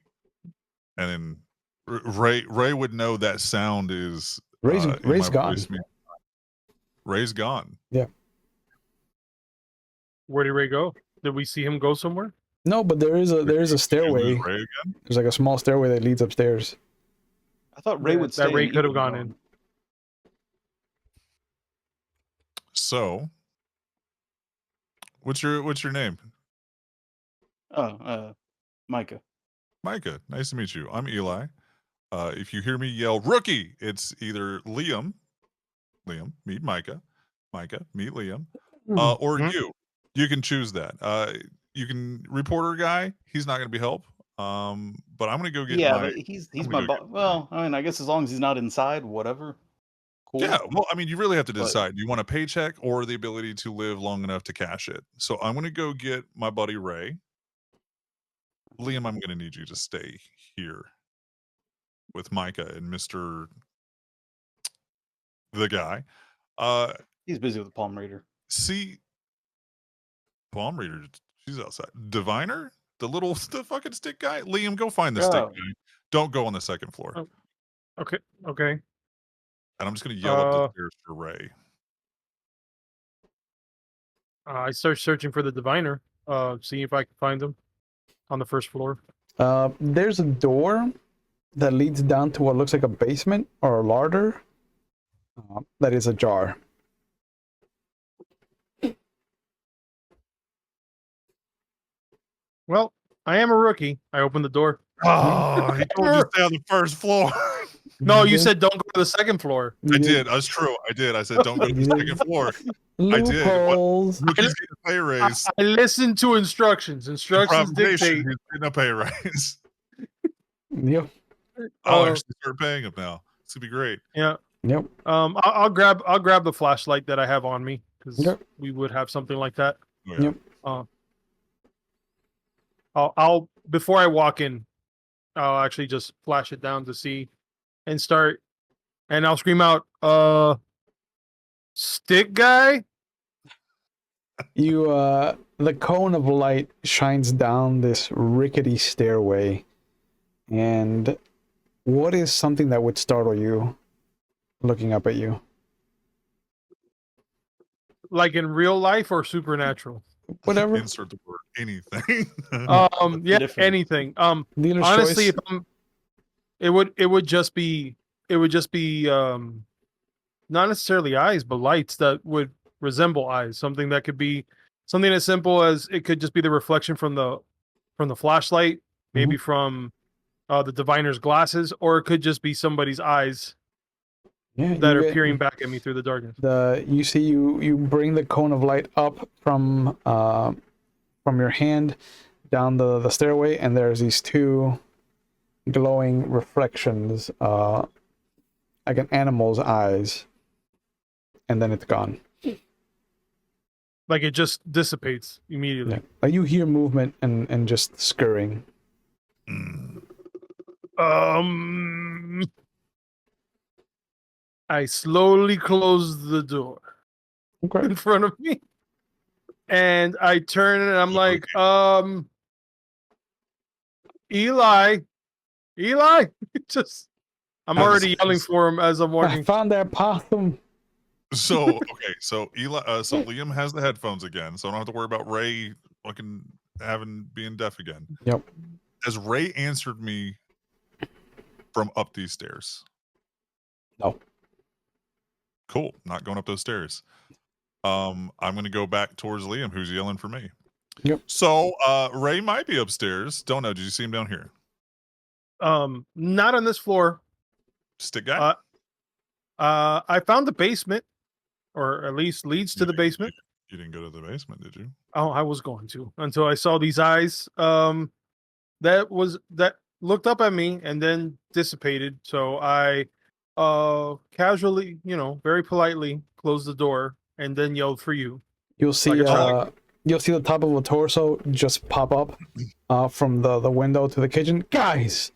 and then Ray would know that sound is Ray's in Ray's my gone. voice. Ray's gone. Where did Ray go? Did we see him go somewhere? No, but there is a Did you lose stairway. Ray again? There's like a small stairway that leads upstairs. I thought Ray would That stay. Ray in could have Ethan gone zone. in. So, what's your name? Oh, Micah. Micah. Nice to meet you. I'm Eli. If you hear me yell rookie, it's either Liam, meet Micah, meet Liam, or Mhm. you. You can choose that. You can reporter guy. He's not going to be help. But I'm going to go get Yeah, my. but he's I'm my gonna go boss. Well, I mean, I guess as long as he's not inside, whatever. Cool. Yeah, well, I mean, you really have to But- decide. Do you want a paycheck or the ability to live long enough to cash it? So I'm going to go get my buddy Ray. Liam, I'm going to need you to stay here with Micah and Mr. the guy. He's busy with the Palm Reader. See, Palm Reader, she's outside. Diviner, the fucking stick guy. Liam, go find the stick Oh. guy. Don't go on the second floor. Oh. Okay. And I'm just going to yell up the stairs for Ray. I start searching for the diviner. Seeing if I can find him on the first floor. There's a door that leads down to what looks like a basement or a larder. That is ajar. Well, I am a rookie. I open the door. Oh, he told you to stay on the first floor. No, you said don't go to the second floor. I did. That's true. I did. I said, don't go to the second floor. I did. What- Loopholes. Rookies get a pay raise. I listen to instructions. Instructions Improvisation, dictate. he's getting a pay raise. Yep. I'll Uh, actually start paying him now. It's gonna be great. Yeah. Yep. I'll grab the flashlight that I have on me because Yep. we would have something like that. Oh, yeah. Yep. I'll before I walk in, I'll actually just flash it down to see and start, and I'll scream out, stick guy. You the cone of light shines down this rickety stairway. And what is something that would startle you looking up at you? Like in real life or supernatural? Whatever. Insert the word anything. Yeah, difference? anything. Dealer's Honestly, choice. if it would just be not necessarily eyes, but lights that would resemble eyes. Something that could be something as simple as it could just be the reflection from the flashlight, maybe from the diviner's glasses, or it could just be somebody's eyes Yeah, that you are get peering back at me through the darkness. you bring the cone of light up from your hand down the stairway, and there's these two glowing reflections, like an animal's eyes, and then it's gone. Like it just dissipates immediately. Yeah. Like you hear movement and just scurrying. Mm. I slowly close the door Okay. in front of me, and I turn and I'm like, Eli, just I'm already yelling for him as I'm I walking. found that possum. So okay, so Eli, so Liam has the headphones again, so I don't have to worry about Ray fucking being deaf again. Yep. Has Ray answered me from up these stairs? No. Cool. Not going up those stairs. I'm gonna go back towards Liam, who's yelling for me. Yep. So Ray might be upstairs. Don't know. Did you see him down here? Not on this floor. Stick guy? I found the basement, or at least leads to the basement. You didn't go to the basement, did you? Oh, I was going to until I saw these eyes. That looked up at me and then dissipated. So I, casually, very politely closed the door and then yelled for you. You'll see Like you'll see the top of a torso just pop up from the window to the kitchen. Guys,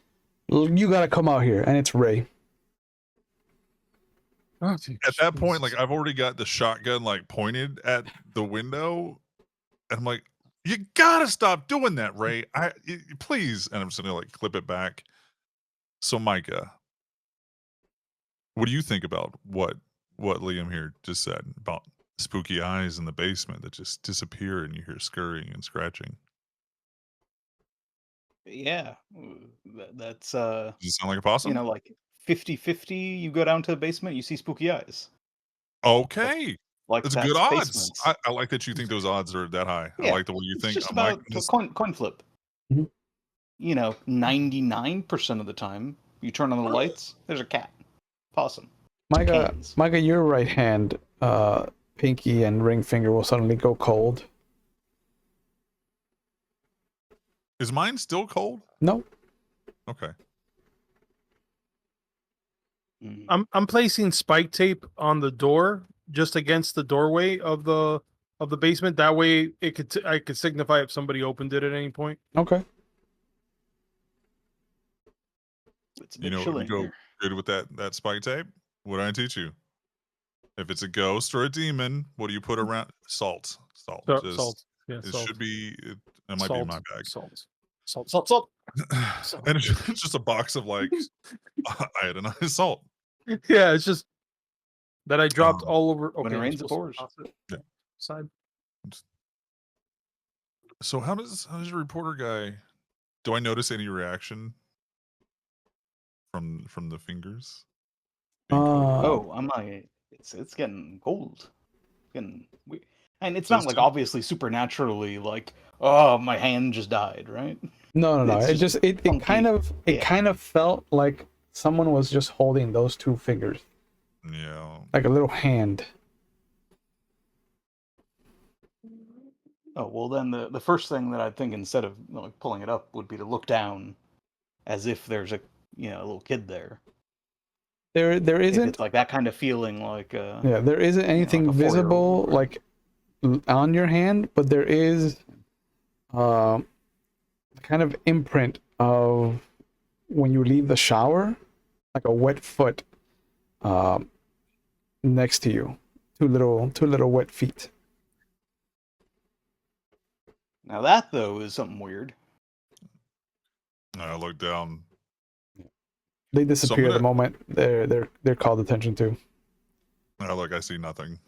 you gotta come out here, and it's Ray. Oh, At that point, like I've already got the shotgun like pointed at the window, and I'm like, "You gotta stop doing that, Ray! Please!" And I'm just gonna like clip it back. So, Micah, what do you think about what Liam here just said about spooky eyes in the basement that just disappear and you hear scurrying and scratching? Yeah, that's Does it sound like a possum? like 50-50. You go down to the basement, you see spooky eyes. Okay. Like It's good that's odds. basements. I like that you think those odds are that high. I Yeah, like the way you it's think. just I'm like, about a coin flip. Mhm. 99% of the time, you turn on the lights, there's a cat, possum. Micah, Toucans. your right hand, pinky and ring finger will suddenly go cold. is mine still cold? No. Okay. I'm placing spike tape on the door just against the doorway of the basement. That way, I could signify if somebody opened it at any point. Okay. It's a You bit know what chilly would in go here. good with that spike tape? What did I teach you? If it's a ghost or a demon, what do you put around? Salt. Salt. Yeah, It salt. should be. It might Salt, be in my bag. Salt. And it's just a box of like iodinized salt. Yeah, it's just that I dropped Um, all over. Okay, when it I'm rains, it supposed to pours. toss it Yeah. Side. So how does your reporter guy? Do I notice any reaction from the fingers? Being cold? Oh, I'm like, it's getting cold. And it's Does not like it? obviously supernaturally like, oh, my hand just died, right? No. It's It just it kind funky. of felt like someone was just holding those two fingers, Yeah. like a little hand. Oh, well then the first thing that I'd think instead of like pulling it up would be to look down as if there's a a little kid there. There If isn't it's like that kind of feeling like yeah, there isn't anything like a 4-year-old visible or- like on your hand, but there is kind of imprint of when you leave the shower, like a wet foot next to you. Two little wet feet. Now that though is something weird. I look down. They disappear the gonna- moment they're called attention to. I look. I see nothing.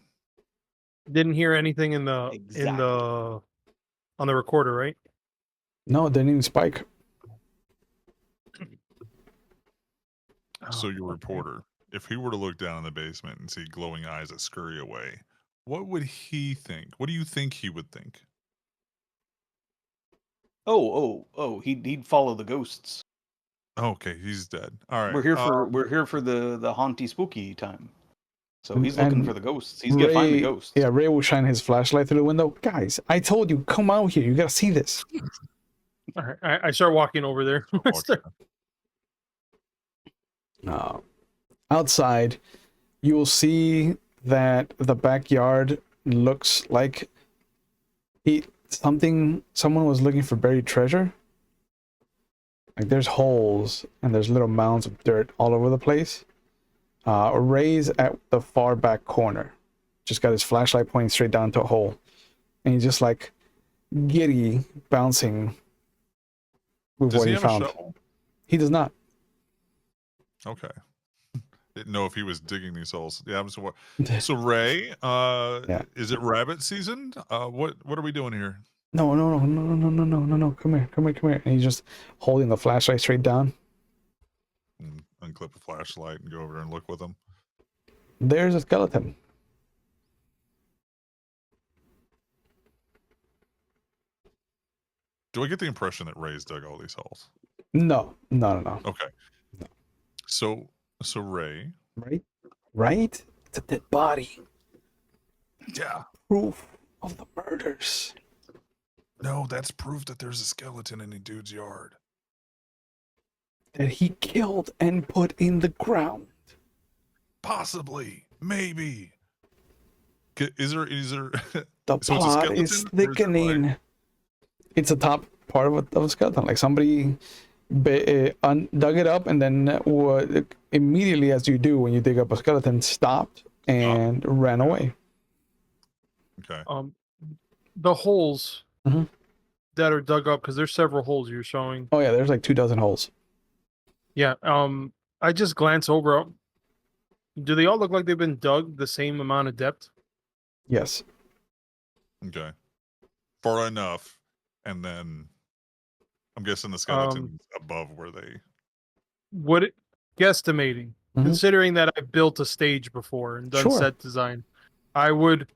Didn't hear anything in the Exactly. on the recorder, right? No, they didn't even spike. So Oh, your okay. reporter, if he were to look down in the basement and see glowing eyes that scurry away, what would he think? What do you think he would think? Oh, he'd follow the ghosts. Okay, he's dead. All right. We're here for the haunty spooky time. So he's And looking for the ghosts. He's gonna find the ghosts. Yeah, Ray will shine his flashlight through the window. Guys, I told you, come out here. You gotta see this. All right, I start walking over there. Outside, you will see that the backyard looks like someone was looking for buried treasure. Like there's holes and there's little mounds of dirt all over the place. Ray's at the far back corner, just got his flashlight pointing straight down to a hole, and he's just like giddy, bouncing with Does what he he have a found. shovel? He does not. Okay. Didn't know if he was digging these holes. Yeah. So Ray, is it rabbit season? What are we doing here? No. Come here. And he's just holding the flashlight straight down. Unclip a flashlight and go over there and look with him. There's a skeleton. Do I get the impression that Ray's dug all these holes? No. Okay. No. So Ray. Right? It's a dead body. Yeah. Proof of the murders. No, that's proof that there's a skeleton in a dude's yard. That he killed and put in the ground. Possibly. Maybe. Is there The so plot is thickening. It's the top part of a skeleton. Like somebody dug it up and then immediately, as you do when you dig up a skeleton, stopped and ran away. Okay. The holes Mhm. that are dug up, because there's several holes you're showing. Oh yeah, there's like 24 holes. Yeah. I just glance over. Do they all look like they've been dug the same amount of depth? Yes. Okay. Far enough, and then I'm guessing the skeleton's above where they. Guesstimating, Mhm. considering that I built a stage before and done Sure. set design, I would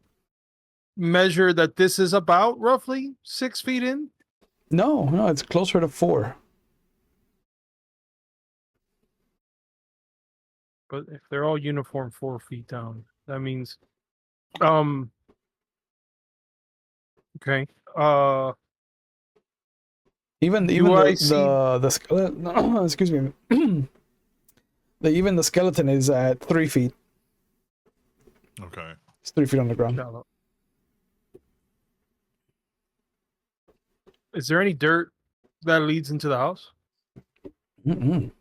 measure that this is about roughly 6 feet in. No, it's closer to 4. But if they're all uniform 4 feet down, that means, okay. Even the skeleton. Excuse me. Even the skeleton is at 3 feet. Okay. It's 3 feet on the ground. Shallow. Is there any dirt that leads into the house? Mm-mm.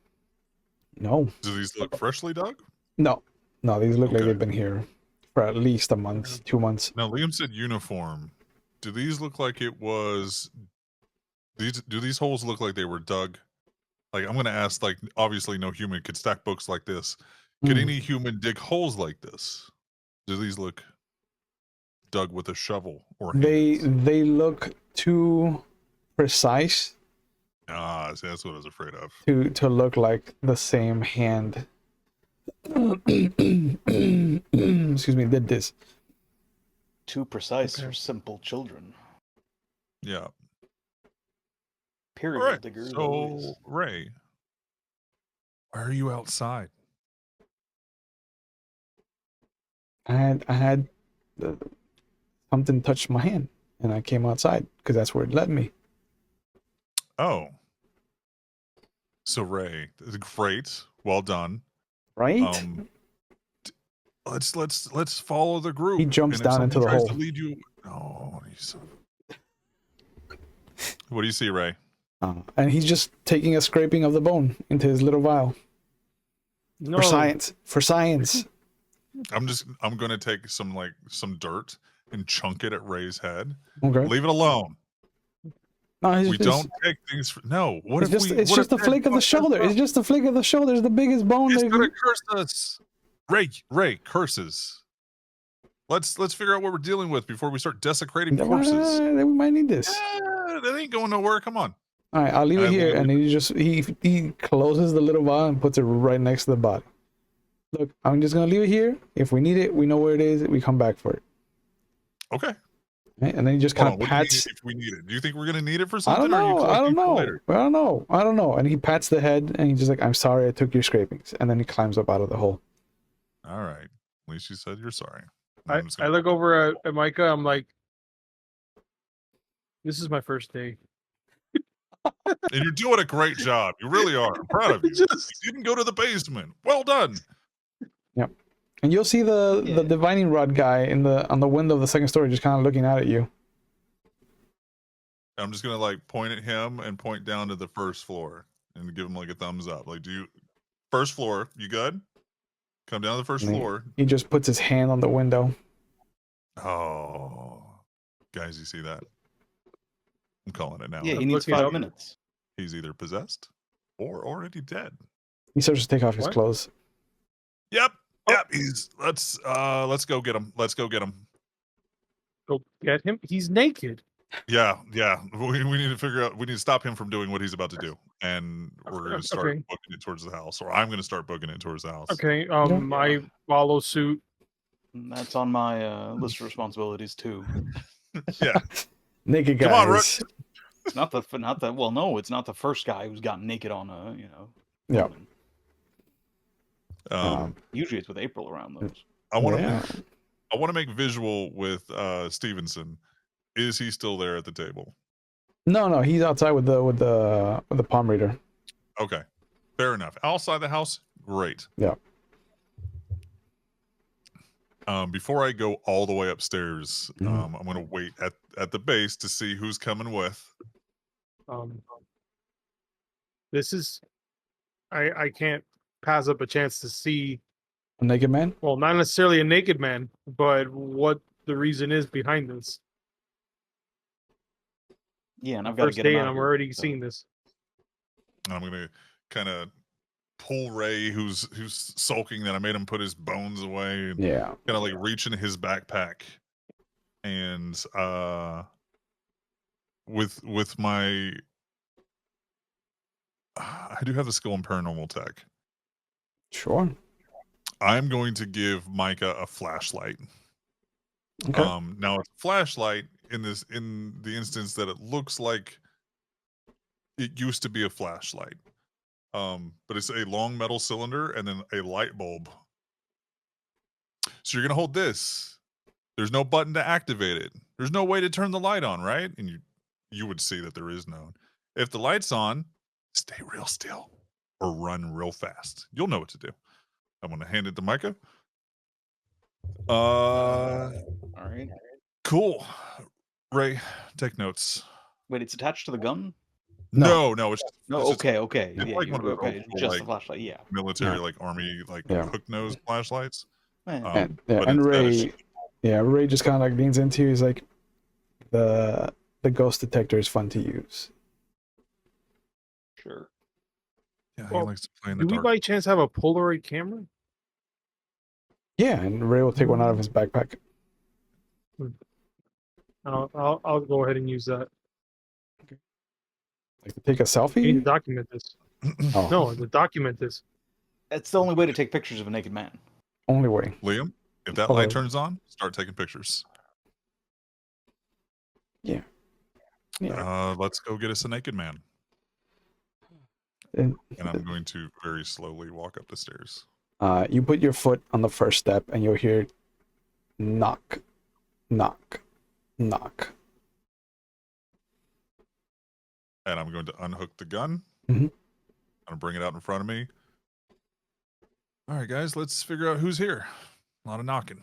No. Do these look freshly dug? No. These look like Okay. they've been here for at least a month, 2 months. Now Liam said uniform. Do these look like it was? Do these holes look like they were dug? Like I'm gonna ask. Like obviously, no human could stack books like this. Could Mm. any human dig holes like this? Do these look dug with a shovel or hands? They look too precise See, that's what I was afraid of. to look like the same hand. Excuse me, did this. Too precise Okay. for simple children. Yeah. Period All right. diggers. So always. Ray, why are you outside? I had something touched my hand, and I came outside because that's where it led me. Oh. So Ray, great, well done. Right? Let's follow the group. He jumps And if down into someone the tries hole. To lead you. Oh, what do you see, Ray? And he's just taking a scraping of the bone into his little vial. No. For science. I'm gonna take some dirt and chunk it at Ray's head. Okay. Leave it alone. No, We don't take things. No. What It's if just we? it's what just if a flick that of the fucks us shoulder. up? It's just a flick of the shoulder. It's the biggest bone. It's that gonna you- curse us. Ray, curses. Let's figure out what we're dealing with before we start desecrating corpses. We might need this. That ain't going nowhere. Come on. All right, I'll leave it I here, leave and he closes the little vial and puts it right next to the body. Look, I'm just gonna leave it here. If we need it, we know where it is. We come back for it. Okay. Right? And then he just Hold kind on, of what do you mean pats. if we need it? Do you think we're gonna need it for I something, don't or are you know. I collecting don't for know. later? I don't know. I don't know. And he pats the head and he's just like, "I'm sorry, I took your scrapings." And then he climbs up out of the hole. All right. At least you said you're sorry. I, I'm just I gonna look over at Micah. I'm like, this is my first day. and you're doing a great job. You really are. I'm proud of you. Just You didn't go to the basement. Well done. Yep. And you'll see the Yeah. divining rod guy on the window of the second story, just kind of looking out at you. I'm just gonna like point at him and point down to the first floor and give him like a thumbs up. Like, do you first floor? You good? Come down to the first And floor. he just puts his hand on the window. Oh, guys, you see that? I'm calling it now. Yeah, he I'm needs looking 5 up. minutes. He's either possessed or already dead. He starts to take off his What? clothes. Yep. Oh. Yep. He's let's go get him. Let's go get him. go get him. He's naked. Yeah. We need to figure out. We need to stop him from doing what he's about to do, and we're going to start Okay. booking it towards the house, or I'm going to start booking it towards the house. Okay. Yeah. My follow suit. And that's on my list of responsibilities too. Yeah. Naked Come on, Rook. guys. It's not the well, no, it's not the first guy who's gotten naked on a Yeah. woman. Usually it's with April around those. I want to. yeah. I want to make visual with Stevenson. Is he still there at the table? No, he's outside with the palm reader. Okay, fair enough. Outside the house, great. Yeah. Before I go all the way upstairs, Mhm. I'm going to wait at the base to see who's coming with. This is. I can't pass up a chance to see. A naked man? Well, not necessarily a naked man, but what the reason is behind this. Yeah, and I've got to First get him day, out and of I'm here, already so. seeing this. I'm going to kind of pull Ray, who's sulking that I made him put his bones away, and Yeah. kind of like reach in his backpack, and with my I do have the skill in paranormal tech. Sure. I'm going to give Micah a flashlight. Okay. Now it's a flashlight in the instance that it looks like it used to be a flashlight. But it's a long metal cylinder and then a light bulb. So you're gonna hold this. There's no button to activate it. There's no way to turn the light on, right? And you would see that there is none. If the light's on, stay real still or run real fast. You'll know what to do. I'm gonna hand it to Micah. All right. Cool. Ray, take notes. Wait, it's attached to the gun? No. No, it's No, it's just okay. it's Yeah, like one of those okay. old school, Just like, the flashlight. Yeah. military, Yeah. like army, like Yeah. hook nose flashlights. Eh, And But and instead Ray, Ray just kind of like leans into you. He's like, the ghost detector is fun to use. sure. yeah, he Well, likes to play in the Do we dark. by chance have a Polaroid camera? Yeah, and Ray will take one out of his backpack. I'll go ahead and use that. Like to take a I need to selfie? document this. Oh, No, to document this. That's the only way to take pictures of a naked man. only way. Liam, if that Hello. light turns on, start taking pictures. Yeah. Let's go get us a naked man. And And I'm going to very slowly walk up the stairs. you put your foot on the first step, and you'll hear knock, knock, knock. And I'm going to unhook the gun. Mhm. I'm going to bring it out in front of me. All right, guys, let's figure out who's here. A lot of knocking.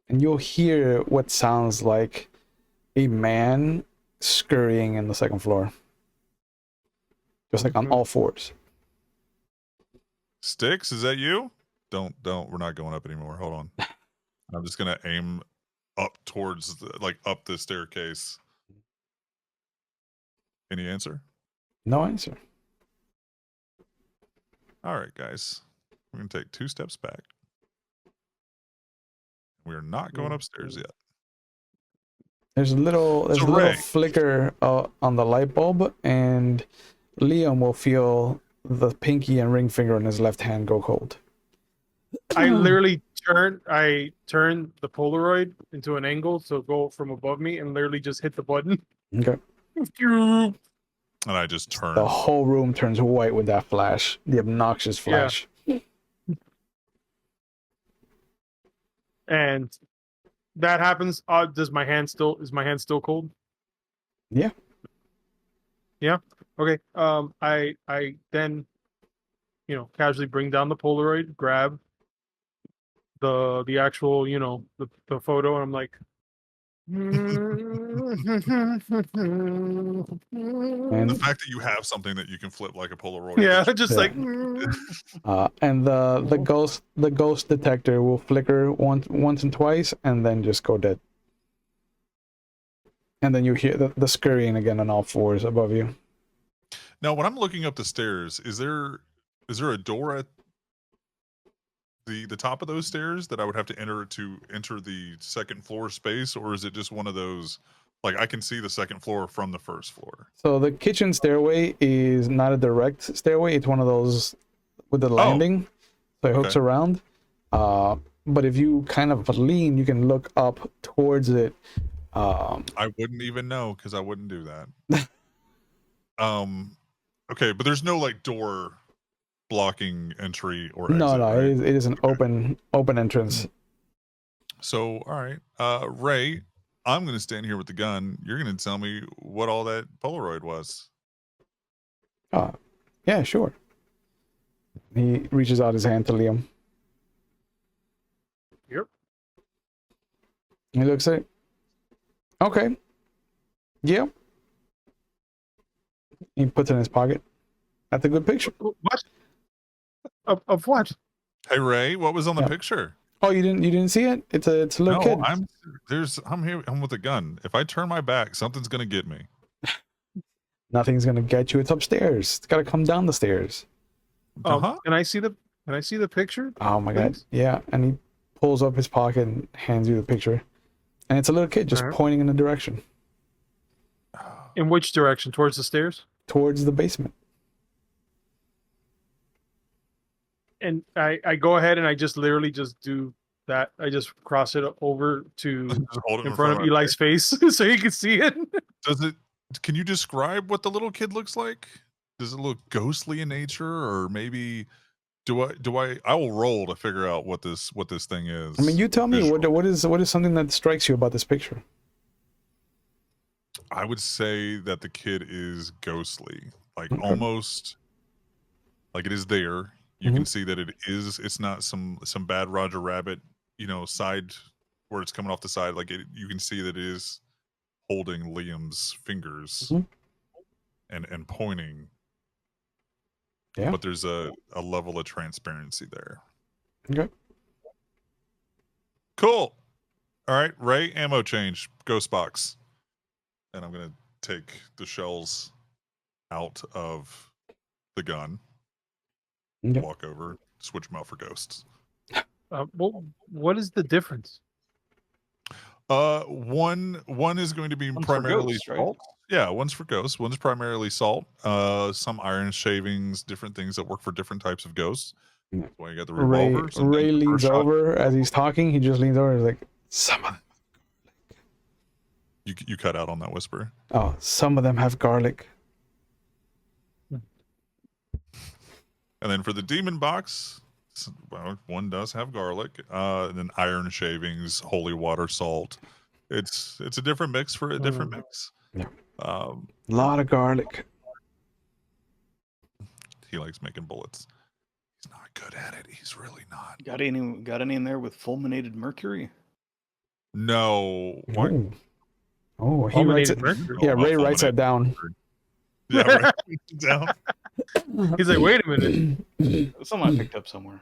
And you'll hear what sounds like a man scurrying in the second floor. Just like on all fours. Sticks, is that you? Don't. We're not going up anymore. Hold on. I'm just going to aim up towards, up the staircase. Any answer? No answer. All right, guys. We're going to take 2 steps back. We are not going upstairs yet. There's a little Ray. flicker on the light bulb, and Liam will feel the pinky and ring finger on his left hand go cold. I literally turn the Polaroid into an angle so go from above me and literally just hit the button. Okay. And I just turn. The whole room turns white with that flash, the obnoxious flash. And that happens. Is my hand still cold? Yeah. Yeah. Okay. I then, casually bring down the Polaroid, grab the actual, the photo, and I'm like, The fact that you have something that you can flip like a Polaroid. yeah, picture. just Yeah. like, And the ghost detector will flicker once and twice, and then just go dead. And then you hear the scurrying again on all fours above you. Now, when I'm looking up the stairs, is there a door at the top of those stairs that I would have to enter the second floor space, or is it just one of those like I can see the second floor from the first floor? So the kitchen stairway is not a direct stairway; it's one of those with the landing, so it hooks around. But if you kind of lean, you can look up towards it. I wouldn't even know because I wouldn't do that. Okay, but there's no like door blocking entry or exit. No, right? it is an open entrance. So, all right, Ray, I'm going to stand here with the gun. You're going to tell me what all that Polaroid was. Yeah, sure. He reaches out his hand to Liam. Yep. He looks at it. Okay. Yeah. He puts it in his pocket. That's a good picture. What? Of what? Hey, Ray, what was on the picture? Oh, you didn't see it? It's a little kid. I'm here. I'm with a gun. If I turn my back, something's gonna get me. Nothing's gonna get you. It's upstairs. It's gotta come down the stairs. Can I see the picture? Oh my god. Please? Yeah. And he pulls up his pocket and hands you the picture. And it's a little kid just pointing in a direction. In which direction? Towards the stairs? Towards the basement. And I go ahead and I just literally just do that. I just cross it over to in front of Eli's face so he can see it. Can you describe what the little kid looks like? Does it look ghostly in nature, or maybe I will roll to figure out what this thing is. I mean, you tell me what is something that strikes you about this picture? I would say that the kid is ghostly, like almost like it is there. You can see that it's not some bad Roger Rabbit, side where it's coming off the side. Like you can see that it is holding Liam's fingers and pointing. Yeah. But there's a level of transparency there. Okay. Cool. All right, Ray, ammo change, ghost box. And I'm gonna take the shells out of the gun. Yep. Walk over, switch them out for ghosts. Well, what is the difference? One is going to be primarily ghosts, right? salt. Yeah, one's for ghosts. One's primarily salt. Some iron shavings, different things that work for different types of ghosts. Yeah. Well, you got the revolvers. Ray leans over as he's talking. He just leans over and is like, some of you cut out on that whisper. Oh, some of them have garlic. And then for the demon box, well, one does have garlic. And then iron shavings, holy water, salt. It's a different mix for a different mix. Yeah. A lot of garlic. He likes making bullets. He's not good at it. He's really not. Got any in there with fulminated mercury? No. What? Oh, he writes it. Yeah, Ray writes that down. Yeah, Ray writes it down. He's like, wait a minute. Someone I picked up somewhere.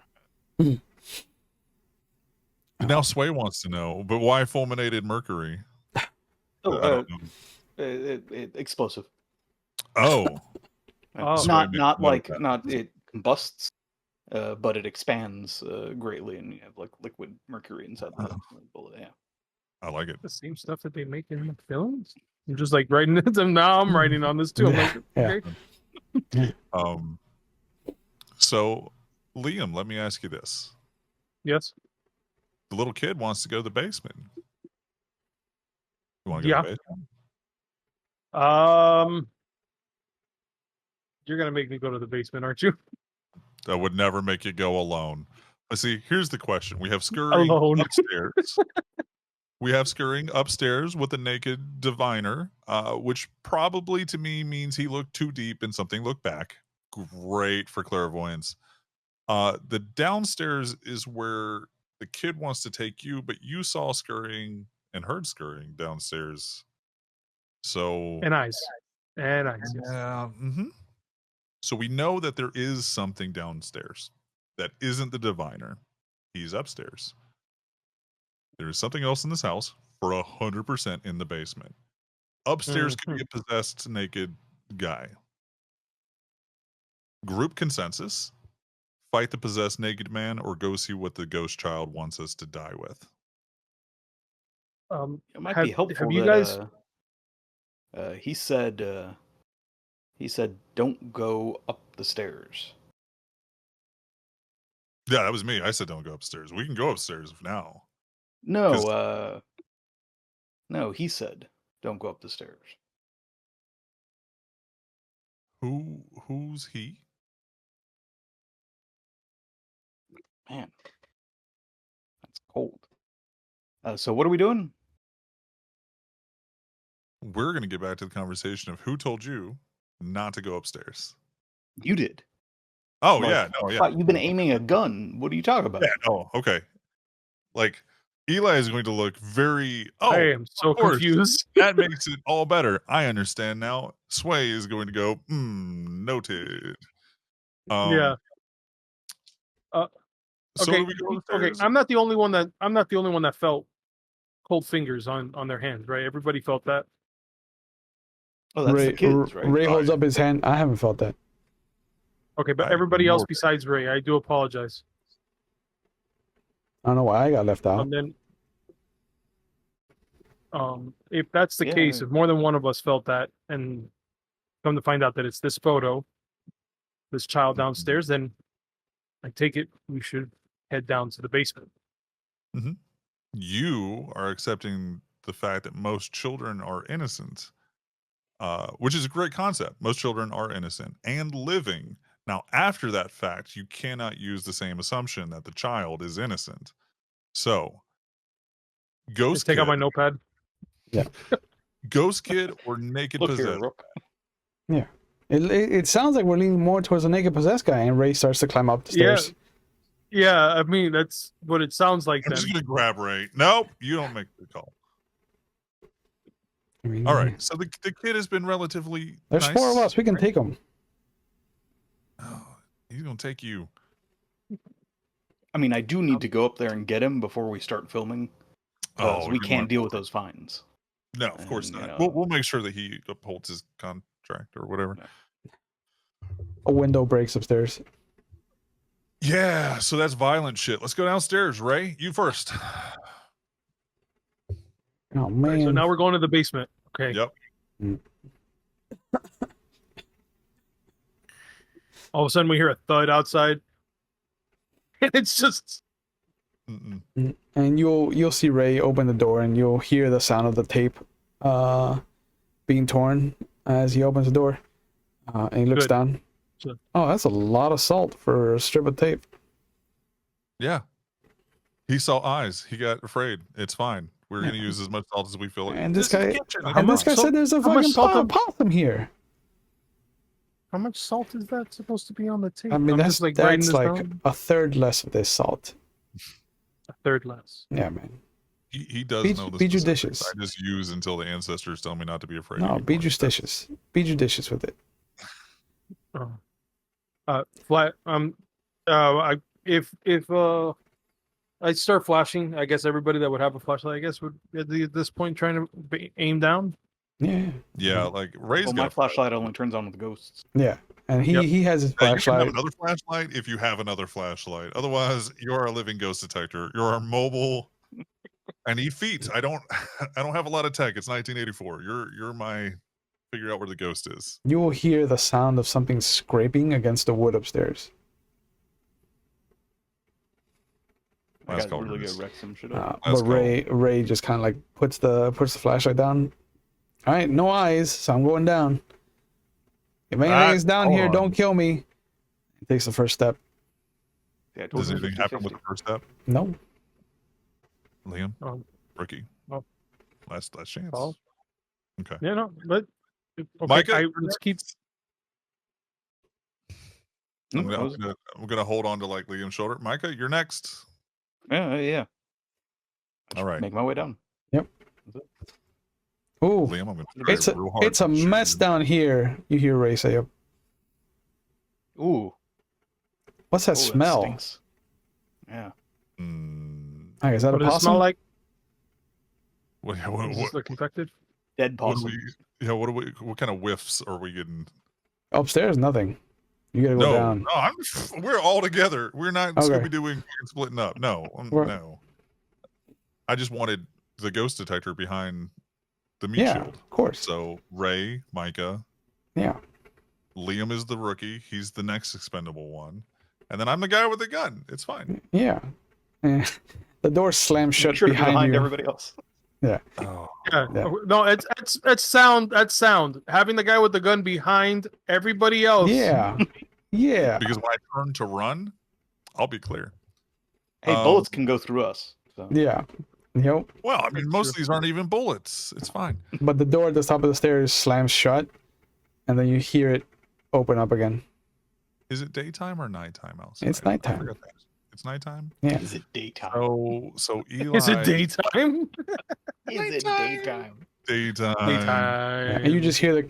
Now Sway wants to know, but why fulminated mercury? Explosive. Oh. Not it combusts, but it expands greatly, and you have like liquid mercury inside the bullet. Yeah, I like it. The same stuff that they make in the films. I'm just like writing it. Now I'm writing on this too. I'm like, okay. So Liam, let me ask you this. Yes. the little kid wants to go to the basement. You want to go Yeah. to the basement? You're gonna make me go to the basement, aren't you? I would never make you go alone. See, here's the question. We have scurrying Alone. upstairs. We have scurrying upstairs with a naked diviner, which probably to me means he looked too deep and something looked back. Great for clairvoyance. The downstairs is where the kid wants to take you, but you saw scurrying and heard scurrying downstairs. So And eyes. And eyes. Yes. yeah. So we know that there is something downstairs that isn't the diviner. He's upstairs. There is something else in this house for 100% in the basement. Upstairs could be a possessed naked guy. Group consensus: fight the possessed naked man or go see what the ghost child wants us to die with. It might be helpful have you that guys he said don't go up the stairs. Yeah, that was me. I said don't go upstairs. We can go upstairs now. No, no, he said don't go up the stairs. Who's he? Man, that's cold. So what are we doing? We're going to get back to the conversation of who told you not to go upstairs. You did. Oh, Like, yeah. No, yeah. thought you've been aiming a gun. What are you talking about? Yeah, no, okay. Like, Eli is going to look very... I Oh, am so of course. confused. That makes it all better. I understand now. Sway is going to go, noted. Yeah. So Okay. do we go Okay. upstairs? I'm not the only one that felt cold fingers on their hands, right? Everybody felt that. Oh, that's the kids, right? Ray holds up his hand. I haven't felt that. Okay, but I everybody else ignored it. besides Ray, I do apologize. I don't know why I got left out. And then, if that's the Yeah. case, if more than one of us felt that, and come to find out that it's this photo, this child downstairs, then I take it we should head down to the basement. You are accepting the fact that most children are innocent, which is a great concept. Most children are innocent and living. Now, after that fact, you cannot use the same assumption that the child is innocent. So, Ghost Take Kid, out my notepad. Ghost Kid or Naked Look Possessed? here, Rook. Yeah. It sounds like we're leaning more towards a naked possessed guy, and Ray starts to climb up the stairs. Yeah, I mean that's what it sounds like. I'm Then just going to grab Ray. Nope, you don't make the call. I mean, All right, so the kid has been relatively There's nice. 4 of us. We can take him. Oh, he's going to take you. I mean, I do need to go up there and get him before we start filming. Because we you can't want- deal with those fines. No, of course And, you not. know- We'll make sure that he upholds his contract or whatever. A window breaks upstairs. Yeah, so that's violent shit. Let's go downstairs, Ray. You first. Oh Right, man. so now we're going to the basement. Okay. Yep. All of a sudden we hear a thud outside, and it's just And you'll see Ray open the door, and you'll hear the sound of the tape being torn as he opens the door. And he looks Good. down. Sure. Oh, that's a lot of salt for a strip of tape. Yeah. He saw eyes. He got afraid. It's fine. We're going to use as much salt as we feel like. And this is the guy, kitchen. and Come this on. guy said there's a how much fucking salt possum here. how much salt is that supposed to be on the tape? I mean, I'm that's just, like writing that's this like down. a third less of this salt. A third less. Yeah, man. He does Be- know the be specifics. judicious. I just use until the ancestors tell me not to be afraid. No, anymore. be judicious. Be judicious with it. Flat. If I start flashing, I guess everybody that would have a flashlight, I guess, would at this point trying to aim down. Yeah, Yeah, like Ray's Well, got my a flashlight only turns on with the ghosts. yeah. And Yep. he has his You can have flashlight. another flashlight if you have another flashlight. Otherwise, you're a living ghost detector. You're a mobile. I need feet. I don't have a lot of tech. It's 1984. You're my figure out where the ghost is. You will hear the sound of something scraping against the wood upstairs. I Last got call. really Dennis. good wreck some shit up. But Ray just kind of like puts the flashlight down. All right, no eyes, so I'm going down. If anything is down hold here, on. don't kill me. He takes the first step. Yeah, I told Does you anything happen with 50-50. the first step? No. Liam, Um, rookie. no. Last chance. Oh. Okay. Yeah, no, but okay, Micah, let's keep. I'm Mm, I was- gonna hold on to like Liam's shoulder. Micah, you're next. Yeah. All right, Make my way down. Ooh, Liam, I'm gonna it's try a real hard. it's a to shoot mess you. down here. You hear Ray say, Ooh. "What's that That smell?" stinks. Yeah. Hey, is that What a does it smell possum? like? What, Does this look infected? Dead what possum. what kind of whiffs are we getting? Upstairs, nothing. You gotta go down. No, we're all together. We're not Okay. Scooby Dooing and splitting up. No, We're- no. I just wanted the ghost detector behind the meat Yeah, shield. of course. So Ray, Micah, Yeah, Liam is the rookie. He's the next expendable one, and then I'm the guy with the gun. It's fine. yeah. Eh, the door slams Make shut sure to be behind behind you. everybody else. Oh, Yeah. Yeah. No, it's sound. That's sound. Having the guy with the gun behind everybody else. Yeah, yeah. because when I turn to run, I'll be clear. Hey, bullets can go through us. So. Yeah. Yep. Well, I mean, That's most true. of these aren't even bullets. It's fine. But the door at the top of the stairs slams shut, and then you hear it open up again. Is it daytime or nighttime outside? It's I nighttime. forgot that. It's nighttime. Yeah. Is it daytime? So Eli. Is it daytime? Is it daytime? Daytime. Daytime. Yeah, and you just hear the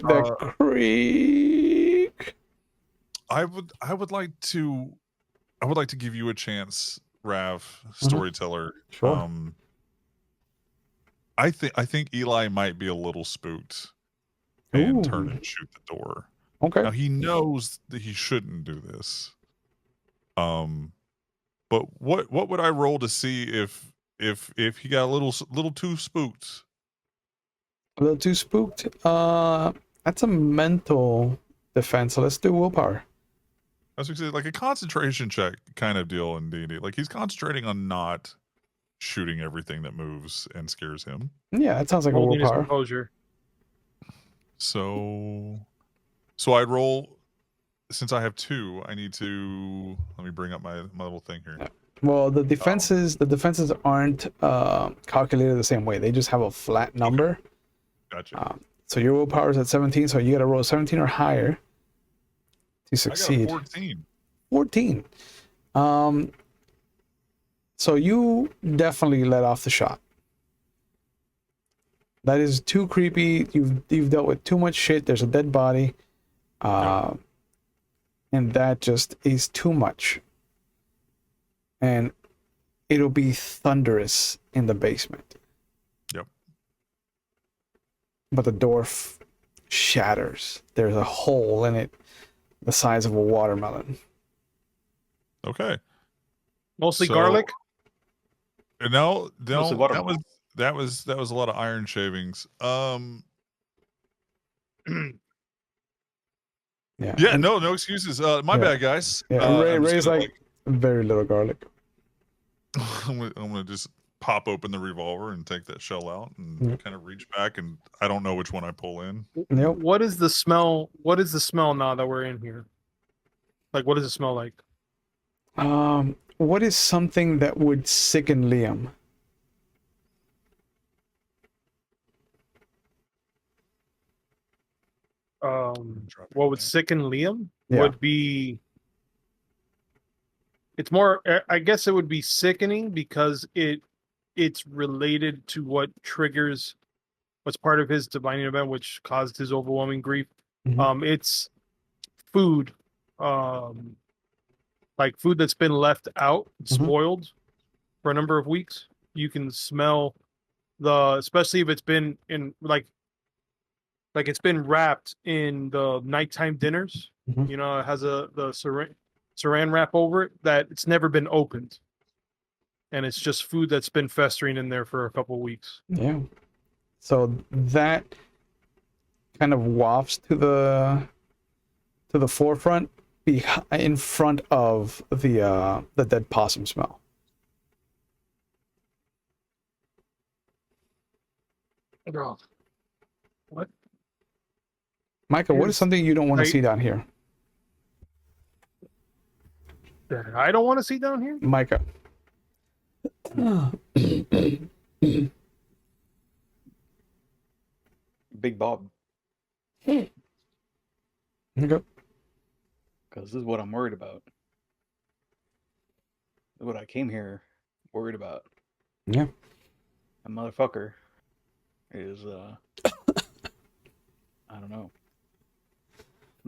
creak. I would like to give you a chance, Rav, storyteller. Sure. I think Eli might be a little spooked and turn Ooh. and shoot the door. Okay. Now he knows that he shouldn't do this. But what would I roll to see if he got a little too spooked? A little too spooked. That's a mental defense. So let's do willpower. I was gonna say like a concentration check kind of deal in D&D. Like he's concentrating on not shooting everything that moves and scares him. Yeah, that sounds like a Holding his willpower. composure. So I'd roll. Since I have 2, I need to let me bring up my little thing here. Well, the defenses aren't calculated the same way. They just have a flat number. Gotcha. So your willpower is at 17, so you got to roll 17 or higher to succeed. I got a 14. 14. So you definitely let off the shot. That is too creepy. You've dealt with too much shit. There's a dead body. And that just is too much. And it'll be thunderous in the basement. Yep. But the door shatters. There's a hole in it the size of a watermelon. Okay. Mostly So- garlic. No, Mostly that watermelon. was a lot of iron shavings. Yeah. Yeah, And- no excuses. My Yeah. bad, guys. Yeah. I'm just Ray's gonna, like very little garlic. I'm gonna just pop open the revolver and take that shell out and Yeah. kind of reach back, and I don't know which one I pull in. Yep. What is the smell? What is the smell now that we're in here? Like, what does it smell like? What is something that would sicken Liam? What would sicken Liam Yeah. would be. It's more. I guess it would be sickening because it's related to what triggers what's part of his divine event, which caused his overwhelming grief. Mhm. It's food, like food that's been left out, spoiled for a number of weeks. You can smell especially if it's been in like it's been wrapped in the nighttime dinners. Mhm. You know, it has the saran wrap over it that it's never been opened, and it's just food that's been festering in there for a couple of weeks. Yeah. So that kind of wafts to the forefront, in front of the dead possum smell. Oh, what? Micah, what is Is- something you don't want to I- see down here? That I don't want to see down here? Micah. Big Bob, Okay. because this is what I'm worried about. This is what I came here worried about. Yeah. A motherfucker is I don't know,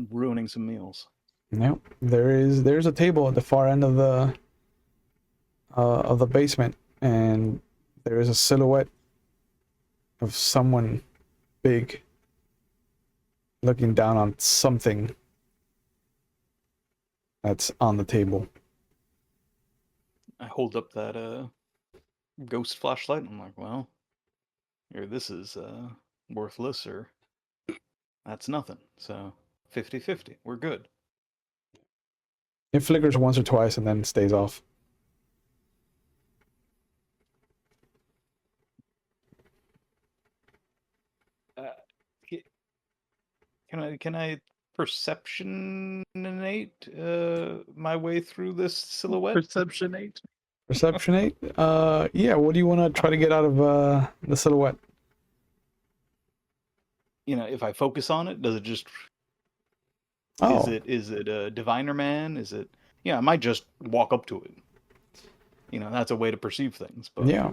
ruining some meals. No, there's a table at the far end of the basement, and there is a silhouette of someone big looking down on something that's on the table. I hold up that ghost flashlight and I'm like, well, here this is worthless or that's nothing. So 50-50. We're good. It flickers once or twice and then stays off. Can I perceptionate my way through this silhouette? Perceptionate. Perceptionate? Yeah, what do you want to try to get out of the silhouette? You know, if I focus on it, does it just Oh, is it a diviner man? Is it I might just walk up to it. You know, that's a way to perceive things, but yeah.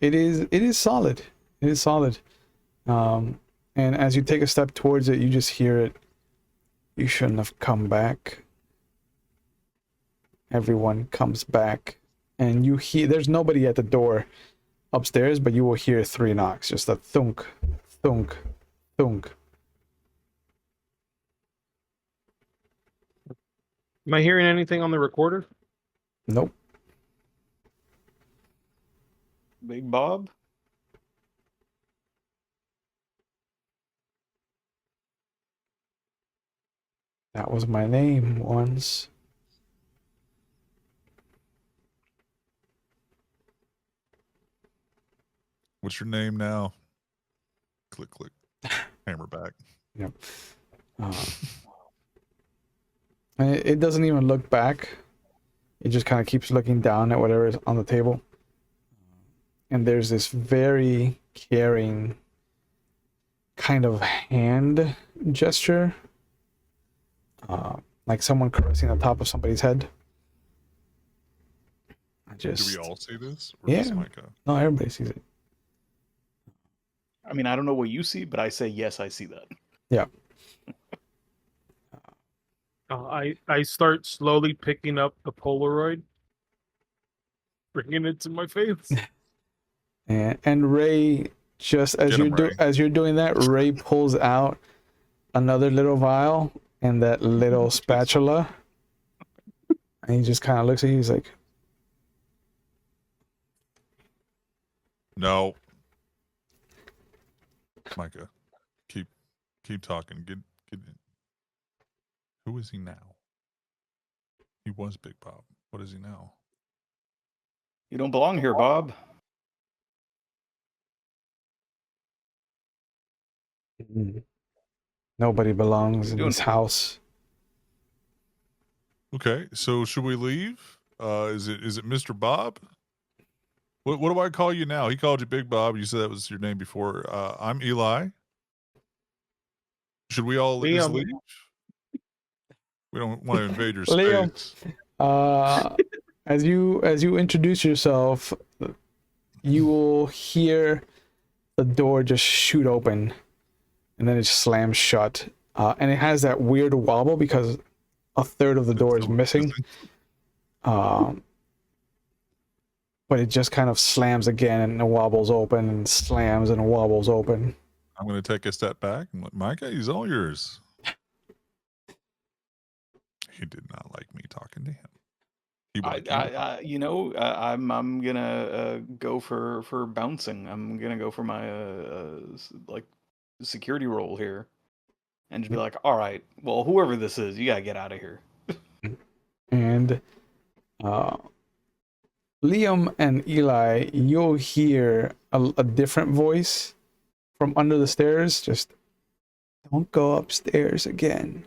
It is solid. It is solid. And as you take a step towards it, you just hear it. You shouldn't have come back. Everyone comes back. And you hear, there's nobody at the door upstairs, but you will hear 3 knocks. Just a thunk, thunk, thunk. Am I hearing anything on the recorder? Nope. Big Bob? That was my name once. What's your name now? Click, click. Hammer back. Yep. And it doesn't even look back. It just kind of keeps looking down at whatever is on the table. And there's this very caring kind of hand gesture. Like someone caressing the top of somebody's head. Do we all see this? Or Yeah. just Micah? No, everybody sees it. I mean, I don't know what you see, but I say yes, I see that. Yeah. I start slowly picking up the Polaroid, bringing it to my face. And Ray, just as Get 'em, Ray. as you're doing that, Ray pulls out another little vial and that little spatula, and he just kind of looks at you. He's like, No. Micah, keep talking. Get in. Who is he now? He was Big Bob. What is he now? You don't belong here, Bob. nobody belongs in Doing- this house. Okay, so should we leave? Is it Mr. Bob? What do I call you now? He called you Big Bob. You said that was your name before. I'm Eli. Should we all just Liam. leave? We don't want to invade your Liam. space. As you introduce yourself, you will hear the door just shoot open, and then it slams shut. And it has that weird wobble because a third of the door is missing. But it just kind of slams again and wobbles open and slams and wobbles open. I'm going to take a step back and let Micah, he's all yours. He did not like me talking to him. He liked you. I'm gonna go for bouncing. I'm gonna go for my like security role here, and just be like, all right, well, whoever this is, you gotta get out of here. And Liam and Eli, you'll hear a different voice from under the stairs, just don't go upstairs again.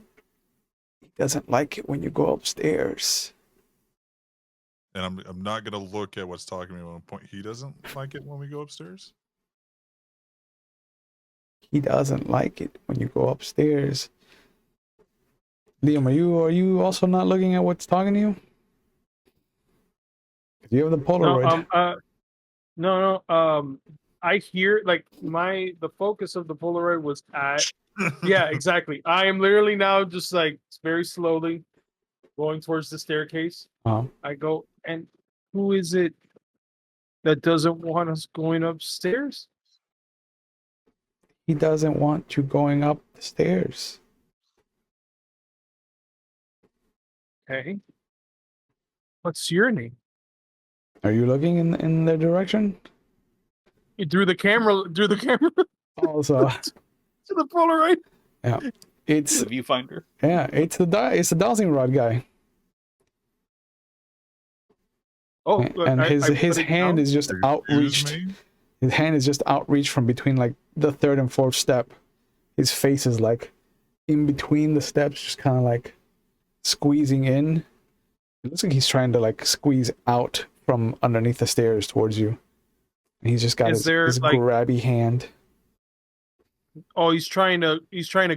He doesn't like it when you go upstairs. And I'm not gonna look at what's talking to me at one point. He doesn't like it when we go upstairs. He doesn't like it when you go upstairs. Liam, are you also not looking at what's talking to you? You have the Polaroid. No, I hear like the focus of the Polaroid was at. Yeah, exactly. I am literally now just like very slowly going towards the staircase. I go, and who is it that doesn't want us going upstairs? He doesn't want you going up the stairs. Okay. What's your name? Are you looking in their direction? You drew the camera Also, to the Polaroid. yeah, it's The viewfinder. yeah, it's the dowsing rod guy. Oh, And his put it hand down. is just Excuse outreached. me? His hand is just outreached from between like the third and fourth step. His face is like in between the steps, just kind of like squeezing in. It looks like he's trying to like squeeze out from underneath the stairs towards you. And he's just got Is there, his like- grabby hand. Oh, he's trying to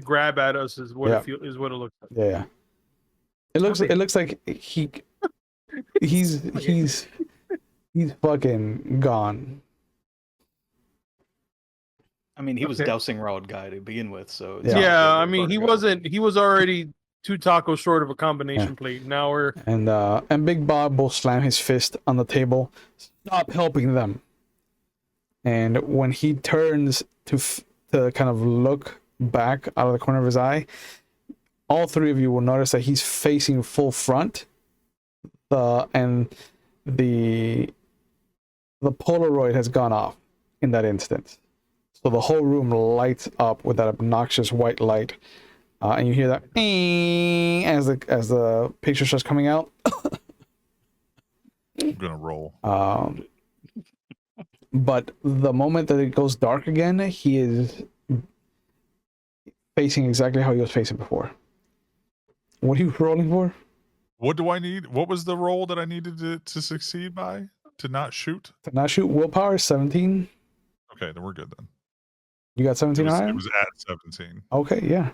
grab at us is what Yeah. is what it looks like. Yeah. It looks like he's fucking gone. I mean, he was Okay. dowsing rod guy to begin with, so it's Yeah. not Yeah, like I we're mean far to go. he was already 2 tacos short of a combination plate. Now we're And Big Bob will slam his fist on the table. Stop helping them. And when he turns to kind of look back out of the corner of his eye, all three of you will notice that he's facing full front. And the Polaroid has gone off in that instant. So the whole room lights up with that obnoxious white light. And you hear that as the picture starts coming out. I'm gonna roll. But the moment that it goes dark again, he is facing exactly how he was facing before. What are you rolling for? What do I need? What was the roll that I needed to succeed by? To not shoot? To not shoot. Willpower is 17. Okay, then we're good then. You got 17 on It it? was at 17. Okay, yeah.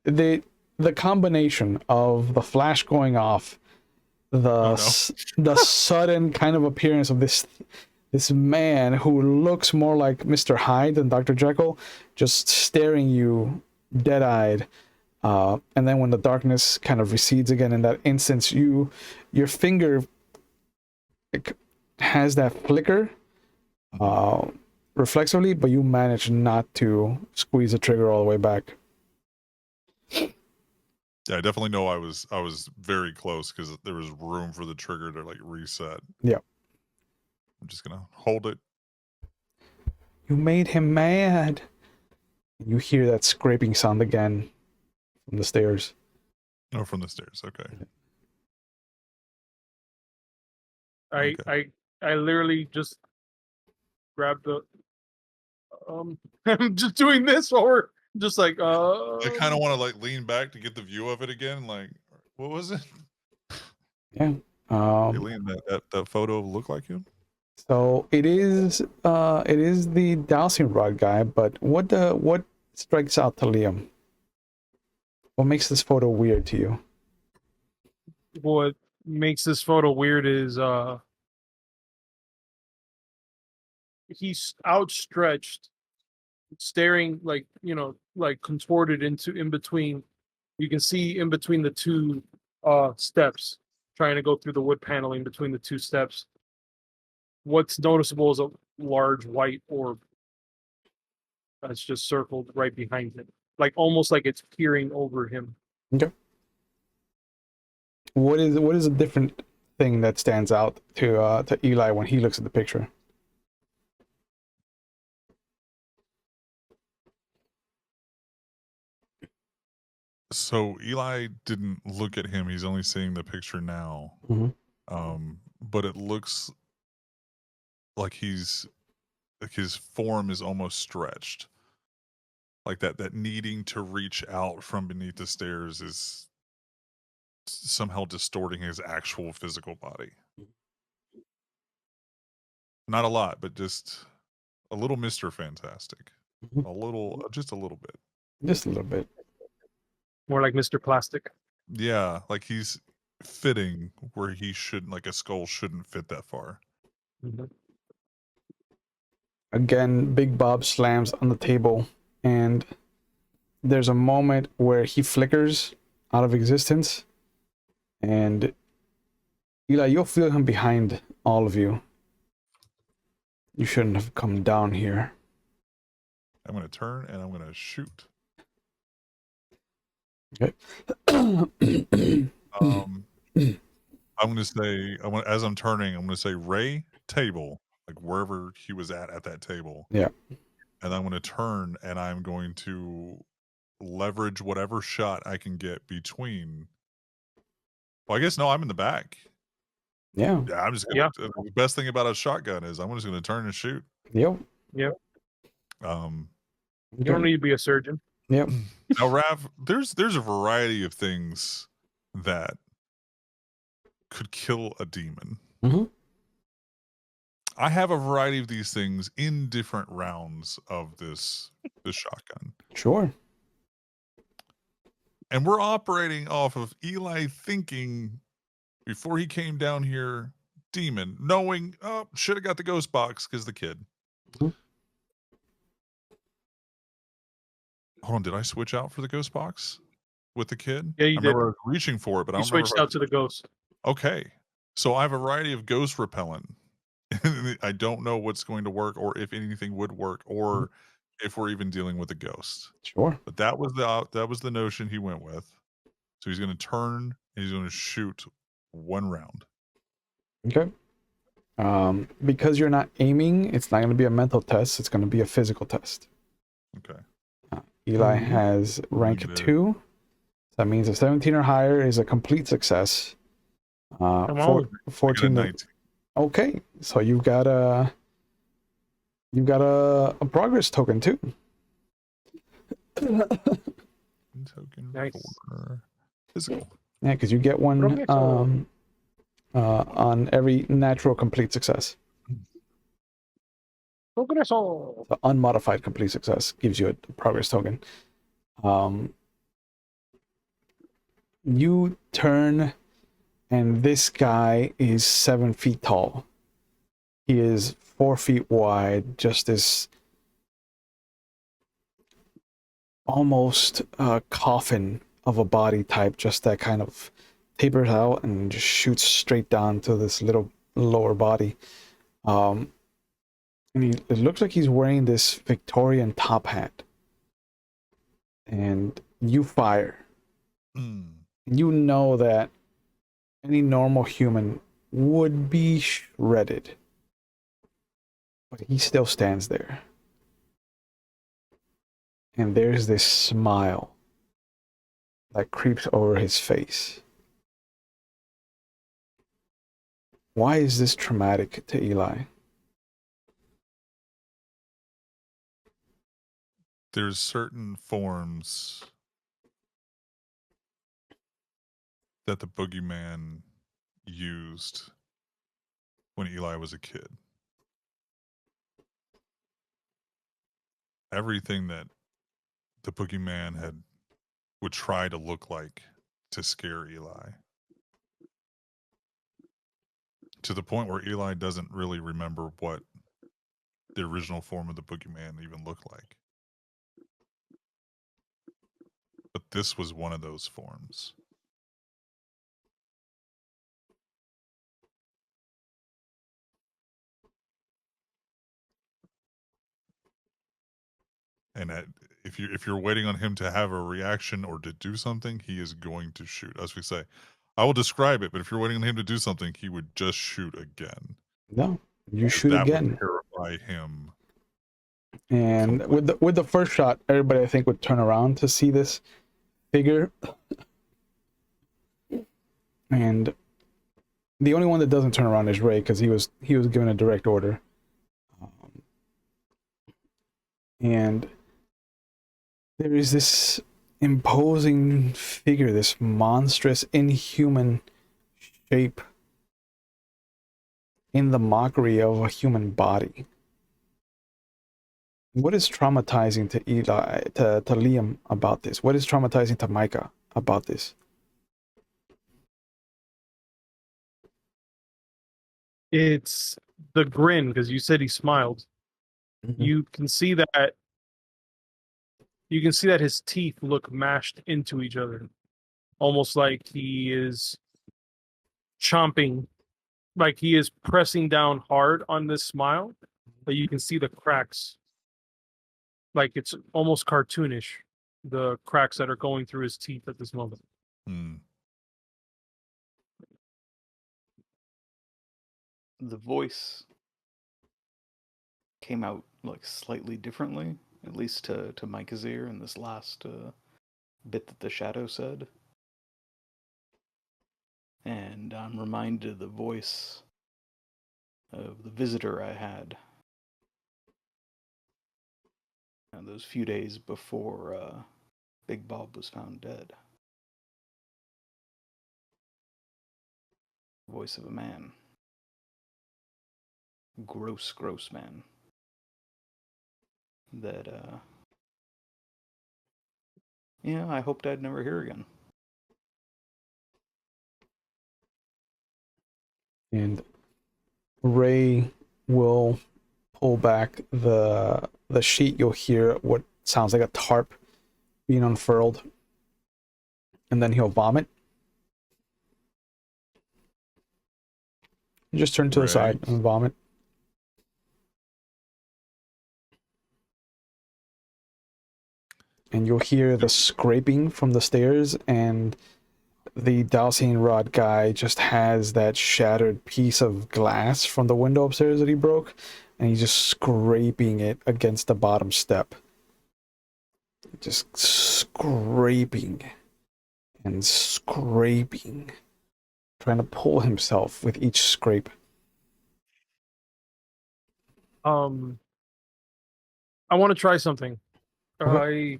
The combination of the flash going off, the sudden kind of appearance of this man who looks more like Mr. Hyde than Dr. Jekyll, just staring you dead-eyed, and then when the darkness kind of recedes again in that instance, your finger has that flicker reflexively, but you manage not to squeeze the trigger all the way back. Yeah, I definitely know I was very close because there was room for the trigger to like reset. Yep. I'm just gonna hold it. You made him mad. You hear that scraping sound again from the stairs. Oh, from the stairs. Okay. I literally just grabbed the I'm just doing this while we're just like I kind of want to like lean back to get the view of it again. Like, what was it? Yeah. Hey, Lean, that photo look like him? So it is the dowsing rod guy, but what strikes out to Liam? What makes this photo weird to you? what makes this photo weird is he's outstretched, staring like like contorted in between. You can see in between the 2 steps, trying to go through the wood paneling between the 2 steps. What's noticeable is a large white orb that's just circled right behind him, like almost like it's peering over him. Okay. What is a different thing that stands out to Eli when he looks at the picture? So Eli didn't look at him. He's only seeing the picture now. Mhm. But it looks like he's like his form is almost stretched. Like that needing to reach out from beneath the stairs is somehow distorting his actual physical body. Not a lot, but just a little Mr. Fantastic. Mhm. Just a little bit. Just a little bit. More like Mr. Plastic. Yeah, like he's fitting where he shouldn't, like a skull shouldn't fit that far. Mhm. Again, Big Bob slams on the table, and there's a moment where he flickers out of existence, and Eli, you'll feel him behind all of you. You shouldn't have come down here. I'm going to turn and I'm going to shoot. Okay. I'm going to say, as I'm turning, I'm going to say Ray table, like wherever he was at that table. Yeah. And I'm going to turn and I'm going to leverage whatever shot I can get between. Well, I guess no, I'm in the back. Yeah. Yeah, I'm just gonna, the best thing about a shotgun is I'm just going to turn and shoot. Yep. You don't need to be a surgeon. Yep. Now, Rav, there's a variety of things that could kill a demon. Mhm. I have a variety of these things in different rounds of this shotgun. Sure. And we're operating off of Eli thinking before he came down here, demon, knowing, oh, should have got the ghost box because the kid. Mhm. Hold on, did I switch out for the ghost box with the kid? Yeah, you I did. remember I was reaching for it, but I You don't remember. switched out to the ghost. Okay. So I have a variety of ghost repellent. I don't know what's going to work or if anything would work or if we're even dealing with a ghost. Sure. But that was the notion he went with. So he's going to turn and he's going to shoot one round. Okay. Because you're not aiming, it's not going to be a mental test. It's going to be a physical test. Okay. Eli has rank Negative. 2. That means a 17 or higher is a complete success. Come on. 14. 19. Okay, so you've got a progress token too. Token Nice. for physical. Yeah, because you get one Progresso. on every natural complete success. Progresso. The unmodified complete success gives you a progress token. You turn, and this guy is 7 feet tall. He is 4 feet wide, just this almost coffin of a body type, just that kind of tapers out and just shoots straight down to this little lower body. And it looks like he's wearing this Victorian top hat. And you fire. You know that any normal human would be shredded. But he still stands there. And there's this smile that creeps over his face. Why is this traumatic to Eli? There's certain forms that the boogeyman used when Eli was a kid. Everything that the boogeyman would try to look like to scare Eli. To the point where Eli doesn't really remember what the original form of the boogeyman even looked like. But this was one of those forms. And if you're waiting on him to have a reaction or to do something, he is going to shoot. As we say, I will describe it, but if you're waiting on him to do something, he would just shoot again. No, you shoot that again. Would terrify him. And with the first shot, everybody I think would turn around to see this figure. And the only one that doesn't turn around is Ray, because he was given a direct order. And there is this imposing figure, this monstrous, inhuman shape in the mockery of a human body. What is traumatizing to Eli, to Liam about this? What is traumatizing to Micah about this? It's the grin, because you said he smiled. You can see that his teeth look mashed into each other, almost like he is chomping, like he is pressing down hard on this smile, but you can see the cracks. Like it's almost cartoonish, the cracks that are going through his teeth at this moment. Hmm. The voice came out like slightly differently, at least to Micah's ear in this last bit that the shadow said. And I'm reminded of the voice of the visitor I had those few days before Big Bob was found dead. Voice of a man. Gross man. That, I hoped I'd never hear again. And Ray will pull back the sheet. You'll hear what sounds like a tarp being unfurled, and then he'll vomit. Just turn to the side and vomit. And you'll hear the scraping from the stairs, and the dowsing rod guy just has that shattered piece of glass from the window upstairs that he broke, and he's just scraping it against the bottom step. Just scraping and scraping, trying to pull himself with each scrape. I want to try something. Okay.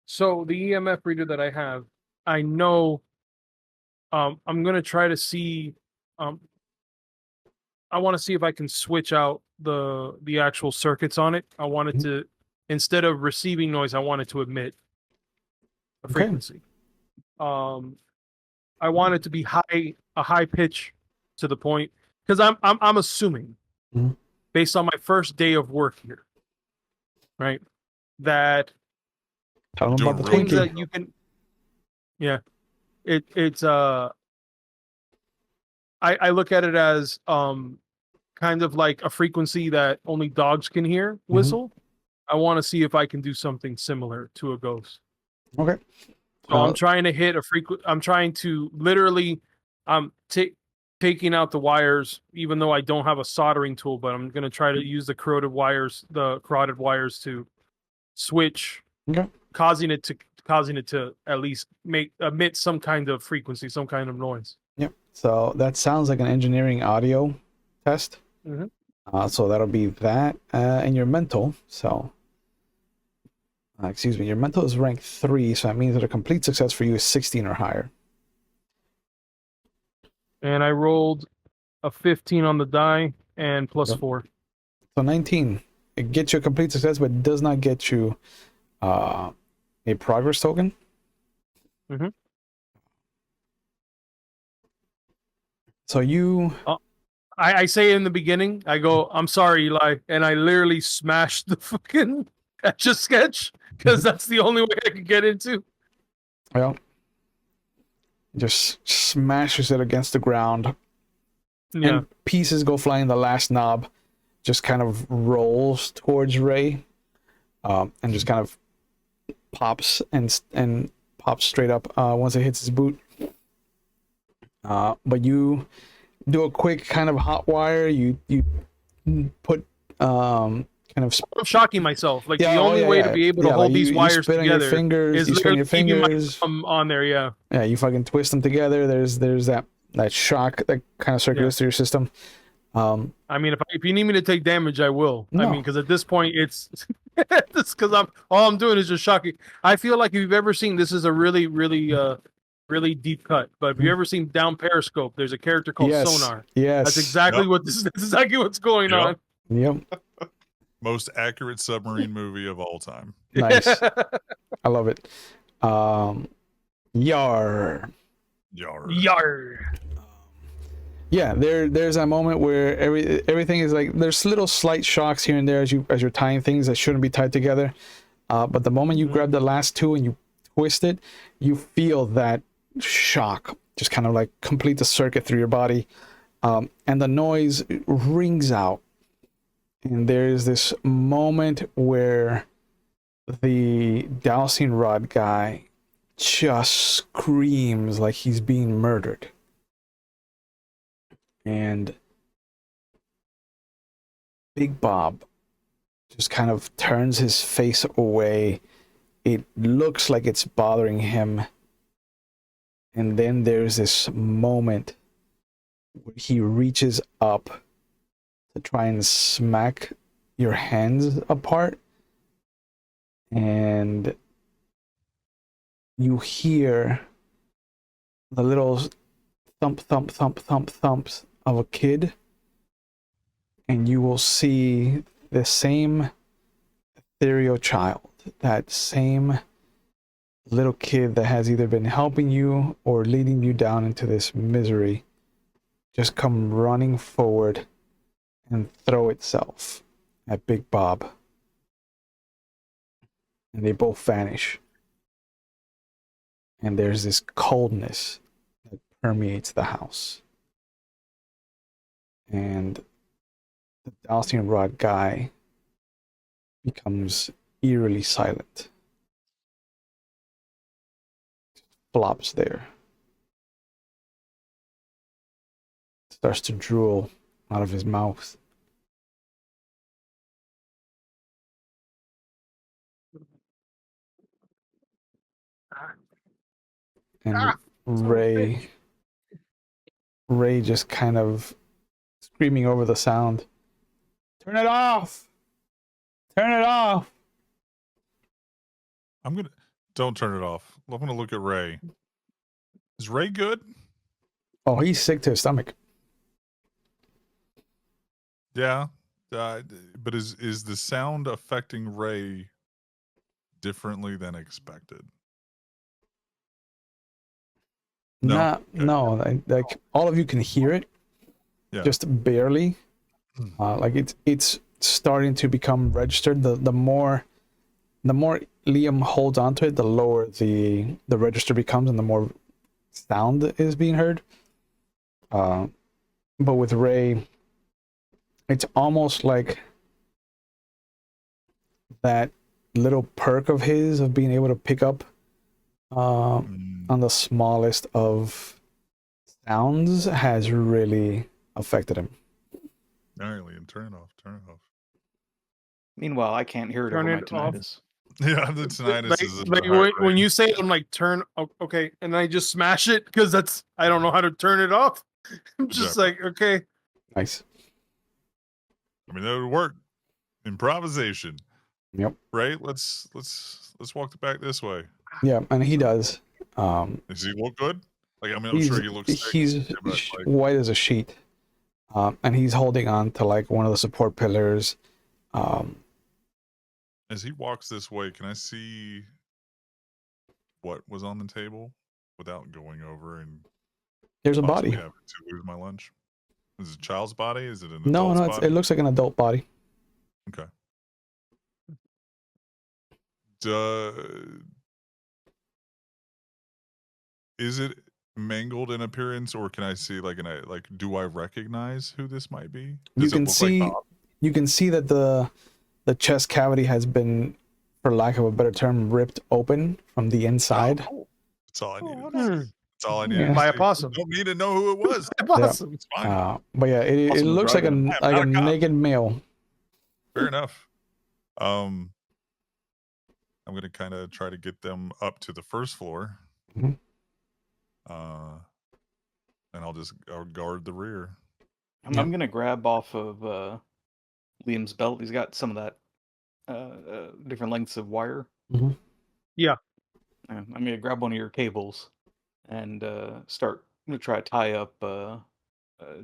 So the EMF reader that I have, I know I'm gonna try to see I want to see if I can switch out the actual circuits on it. I want it to, instead of receiving noise, I want it to emit a frequency. I want it to be a high pitch to the point, because I'm assuming based on my first day of work here, right, that Tell him about the things Twinkie. that you can, it's I look at it as kind of like a frequency that only dogs can hear whistle. I want to see if I can do something similar to a ghost. Okay. So I'm trying to hit I'm trying to literally taking out the wires, even though I don't have a soldering tool, but I'm going to try to use the corroded wires to switch, causing it to at least emit some kind of frequency, some kind of noise. Yep. So that sounds like an engineering audio test. So that'll be that and your mental. So, excuse me, your mental is rank 3, so that means that a complete success for you is 16 or higher. And I rolled a 15 on the die and plus 4. So 19. It gets you a complete success, but it does not get you a progress token. So you... I say in the beginning, I go, I'm sorry, Eli, and I literally smashed the fucking Etch-a-Sketch, because that's the only way I could get into. Well, just smashes it against the ground. And pieces go flying. The last knob just kind of rolls towards Ray, and just kind of pops and pops straight up once it hits his boot. But you do a quick kind of hot wire. You put kind of... I'm shocking myself. Like the only way to be able to hold these wires together is literally keeping my thumb on there. Yeah, you fucking twist them together. There's that shock that kind of circulates through your system. I mean, if you need me to take damage, I will. No. I mean, because at this point, it's Just because all I'm doing is just shocking. I feel like if you've ever seen, this is a really, really, really deep cut. But if you ever seen Down Periscope, there's a character called Yes. Sonar. Yes. That's exactly what this is. That's exactly what's going Yep. on. Yep. Most accurate submarine movie of all time. Nice. I love it. Yar. Yar. Yar. Yeah, there's a moment where everything is like, there's little slight shocks here and there as you're tying things that shouldn't be tied together. But the moment you grab the last two and you twist it, you feel that shock just kind of like complete the circuit through your body, and the noise rings out. And there's this moment where the dowsing rod guy just screams like he's being murdered. And Big Bob just kind of turns his face away. It looks like it's bothering him. And then there's this moment where he reaches up to try and smack your hands apart. And you hear the little thump, thump, thump, thump, thumps of a kid. And you will see the same ethereal child, that same little kid that has either been helping you or leading you down into this misery, just come running forward and throw itself at Big Bob. And they both vanish. And there's this coldness that permeates the house. And the dowsing rod guy becomes eerily silent. Flops there. Starts to drool out of his mouth. And Ray just kind of screaming over the sound. Turn it off! Turn it off! Don't turn it off. I'm gonna look at Ray. Is Ray good? Oh, he's sick to his stomach. Yeah. But is the sound affecting Ray differently than expected? No? No, like all of you can hear it, Yeah. just barely. Like it's starting to become registered. The more Liam holds onto it, the lower the register becomes, and the more sound is being heard. But with Ray, it's almost like that little perk of his of being able to pick up on the smallest of sounds has really affected him. All right, Liam, turn it off. Turn it off. Meanwhile, I can't hear it Turn over my it off. tinnitus. Yeah, the tinnitus is Like when you say it, I'm like, turn, okay, and I just smash it because I don't know how to turn it off. I'm just like, okay. Nice. I mean, that would work. Improvisation. Yep. Right? Let's walk back this way. Yeah, and he does. Does he look good? Like, I mean, I'm sure he looks sick, he's but, like, white as a sheet. And he's holding on to like one of the support pillars. as he walks this way, can I see what was on the table without going over and There's a possibly body. having to lose my lunch? Is it a child's body? Is it an No, adult's body? it looks like an adult body. Okay. Is it mangled in appearance, or can I see like do I recognize who this might be? Does You it look like Bob? you can see that the chest cavity has been, for lack of a better term, ripped open from the inside. Oh, cool. That's all I needed. Oh, That's all I needed. Yeah. By a See. possum. Don't need to know who it was. Possum. It's fine. But yeah, it Awesome looks like driving. a not a cop. naked male. Fair enough. I'm gonna kind of try to get them up to the first floor. Mhm. And I'll guard the rear. I'm gonna grab off of Liam's belt. He's got some of that different lengths of wire. Mhm. Yeah. I'm gonna grab one of your cables and start. I'm gonna try to tie up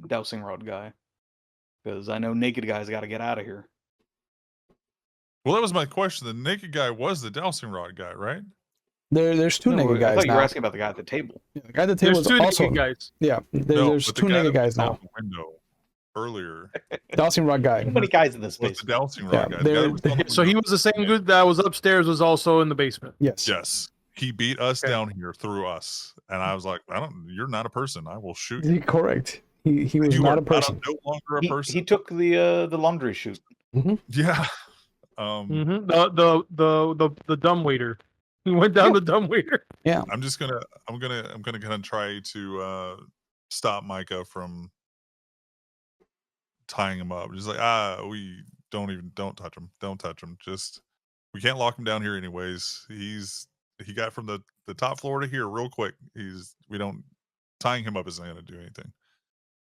dowsing rod guy because I know naked guy's got to get out of here. Well, that was my question. The naked guy was the dowsing rod guy, right? There's two No, naked I guys thought you were now. asking about the guy at the table. Yeah, the guy at the table There's is two also naked guys. yeah. No, There's but the two guy naked that guys was out now. the window earlier Dowsing rod guy. Too many guys in this was space. the dowsing Yeah, rod guy. The guy that was out the So he window. was the same dude that was upstairs was also in the basement. Yes. Yes, he beat us Okay. down here through us, and I was like, You're not a person. I will shoot you. Correct. He was You not are a person. no longer a person. He took the laundry chute. Yeah. Mm-hmm. The dumb waiter. He went down the dumb waiter. Yeah. I'm gonna kind of try to stop Micah from tying him up. Just like we don't touch him. Don't touch him. Just we can't lock him down here anyways. He got from the top floor to here real quick. We don't tying him up isn't gonna do anything.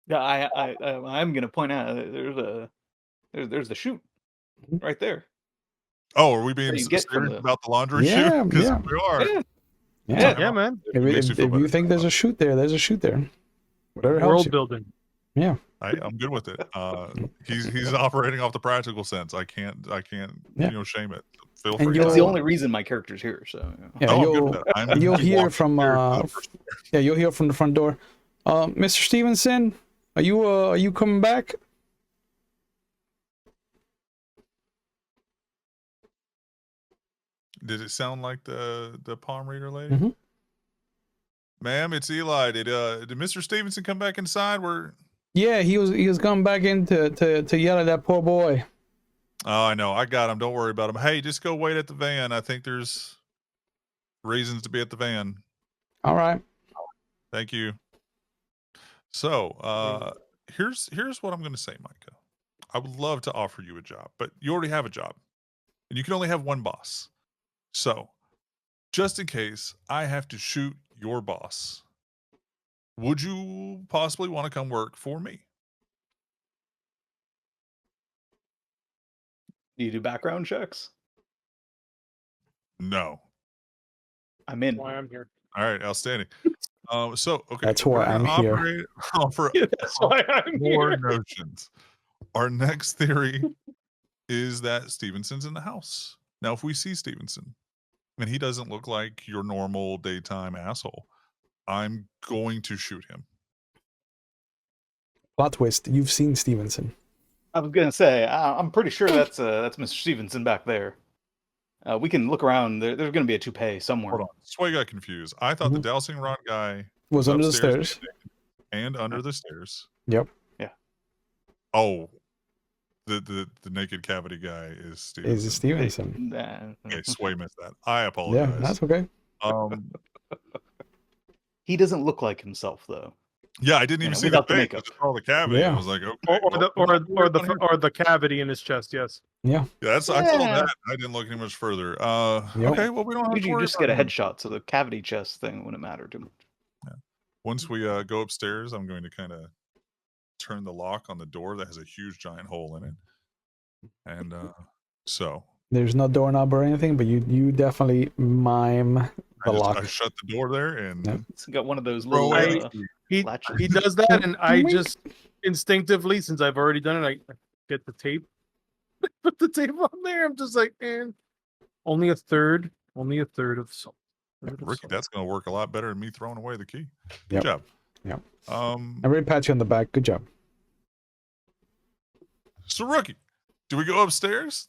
Yeah, I'm gonna point out there's the chute right there. Oh, are we being Where you get from serious about the laundry Yeah, chute? Because yeah. we are. Yeah. Yeah. Yeah, man. It makes me If feel you better. think there's a shoot there, there's a shoot there. Whatever helps World you. building. I'm good with it. He's operating off the practical sense. I can't Yeah. shame it. Feel And free. It's you'll- the only reason my character's here. So Yeah, I'm good you'll with that. you'll hear walking from upstairs to the first floor. you'll hear from the front door. Mr. Stevenson, are you coming back? Did it sound like the palm reader lady? Mhm. Ma'am, it's Eli. Did Mr. Stevenson come back inside? Yeah, he was coming back in to yell at that poor boy. Oh, I know. I got him. Don't worry about him. Hey, just go wait at the van. I think there's reasons to be at the van. All right. Thank you. So, here's what I'm going to say, Micah. I would love to offer you a job, but you already have a job, and you can only have one boss. So, just in case I have to shoot your boss, would you possibly want to come work for me? do you do background checks? No. I'm in. Why I'm here. All right, outstanding. So okay, That's why we're gonna I'm here. offer That's why I'm more here. notions. Our next theory is that Stevenson's in the house. Now, if we see Stevenson and he doesn't look like your normal daytime asshole, I'm going to shoot him. Plot twist. You've seen Stevenson. I was gonna say I'm pretty sure that's Mr. Stevenson back there. We can look around. There's gonna be a toupee somewhere. Hold on. That's why I got confused. I thought the dowsing rod guy Was under the upstairs stairs. and under the stairs. Yep. Oh, the naked cavity guy is Stevenson. Is Stevenson. Okay, Sway missed that. I apologize. Yeah, that's okay. He doesn't look like himself though. Yeah, I didn't even know, see the without the face. makeup. I just saw the cavity. Yeah. I was like, okay. Or the cavity in his chest. Yes. Yeah. Yeah, I saw that. Yeah. I didn't look any much further. Yep. Okay, well, we don't have to Usually you worry just get a about him. headshot, so the cavity chest thing wouldn't matter too much. Once we go upstairs, I'm going to kind of turn the lock on the door that has a huge giant hole in it. And so There's no doorknob or anything, but you definitely mime the lock. I shut the door there and Yep. It's got one of those throw little. away the key. He Latches. he does that, and I Wink. just instinctively, since I've already done it, I get the tape, put the tape on there. I'm just like, man, only a third of salt. Ricky, that's going to work a lot better than me throwing away the key. Yep. Good job. Yep. I I really pat you on the back. Good job. So, Rookie, do we go upstairs?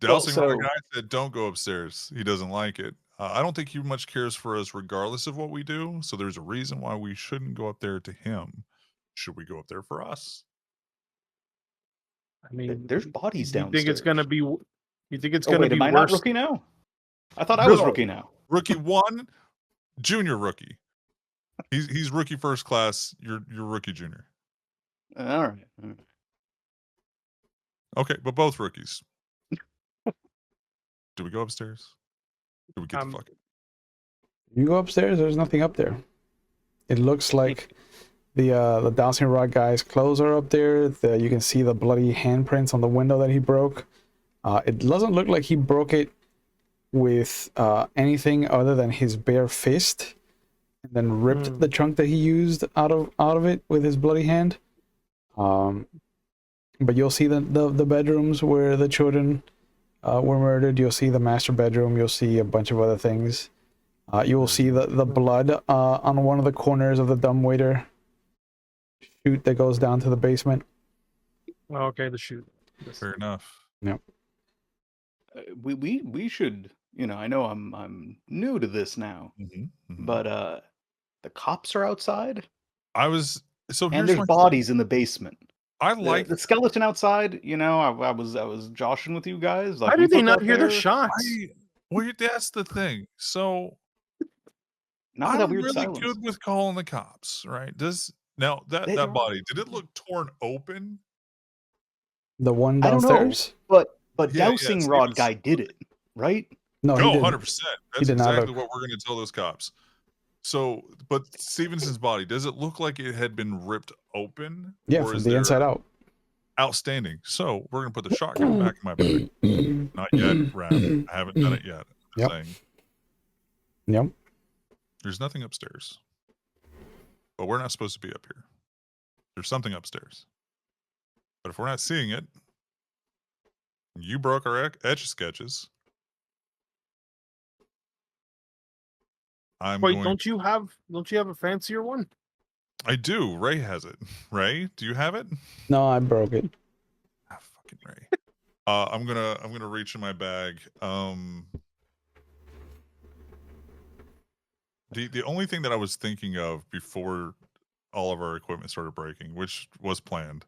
Well, Dowsing so- Rod guy said, don't go upstairs. He doesn't like it. I don't think he much cares for us regardless of what we do. So there's a reason why we shouldn't go up there to him. Should we go up there for us? I mean, There's bodies you downstairs. think it's gonna be? You think it's Oh, gonna wait, be am I not worse? rookie now? I thought I was No. rookie now. Rookie 1, junior rookie. He's rookie first class. You're rookie junior. All right. Okay, but both rookies. Do we go upstairs? Do we get the fuck? You go upstairs. There's nothing up there. It looks like the dowsing rod guy's clothes are up there. You can see the bloody handprints on the window that he broke. It doesn't look like he broke it with anything other than his bare fist, and then ripped the chunk that he used out of it with his bloody hand. But you'll see the bedrooms where the children were murdered. You'll see the master bedroom. You'll see a bunch of other things. You will see the blood on one of the corners of the dumbwaiter chute that goes down to the basement. Oh, okay, the chute. Fair enough. Yep. We should, I know I'm new to this now, but the cops are outside I was so and here's there's my bodies in the basement. I like The skeleton outside. I was joshing with you guys. Like, How we did they put not that hear their there. shots? well, that's the thing. So Not with that I'm weird really silence. good with calling the cops, right? Now that They- body, did it look torn open? The one I don't know, downstairs? but Yeah, dowsing rod Stevens- guy did it, right? No, he No, didn't. 100%. That's did not exactly look- what we're going to tell those cops. So, but Stevenson's body, does it look like it had been ripped open? Yeah, or from is the there inside out. outstanding? So we're going to put the shotgun back in my bag. Not yet, Ram. I haven't done it yet. I'm Yep. saying Yep. there's nothing upstairs, but we're not supposed to be up here. There's something upstairs, but if we're not seeing it, you broke our etch sketches. Wait, don't you have a fancier one? I do. Ray has it. Ray, do you have it? No, I broke it. Ah, fucking Ray. I'm gonna reach in my bag. The only thing that I was thinking of before all of our equipment started breaking, which was planned.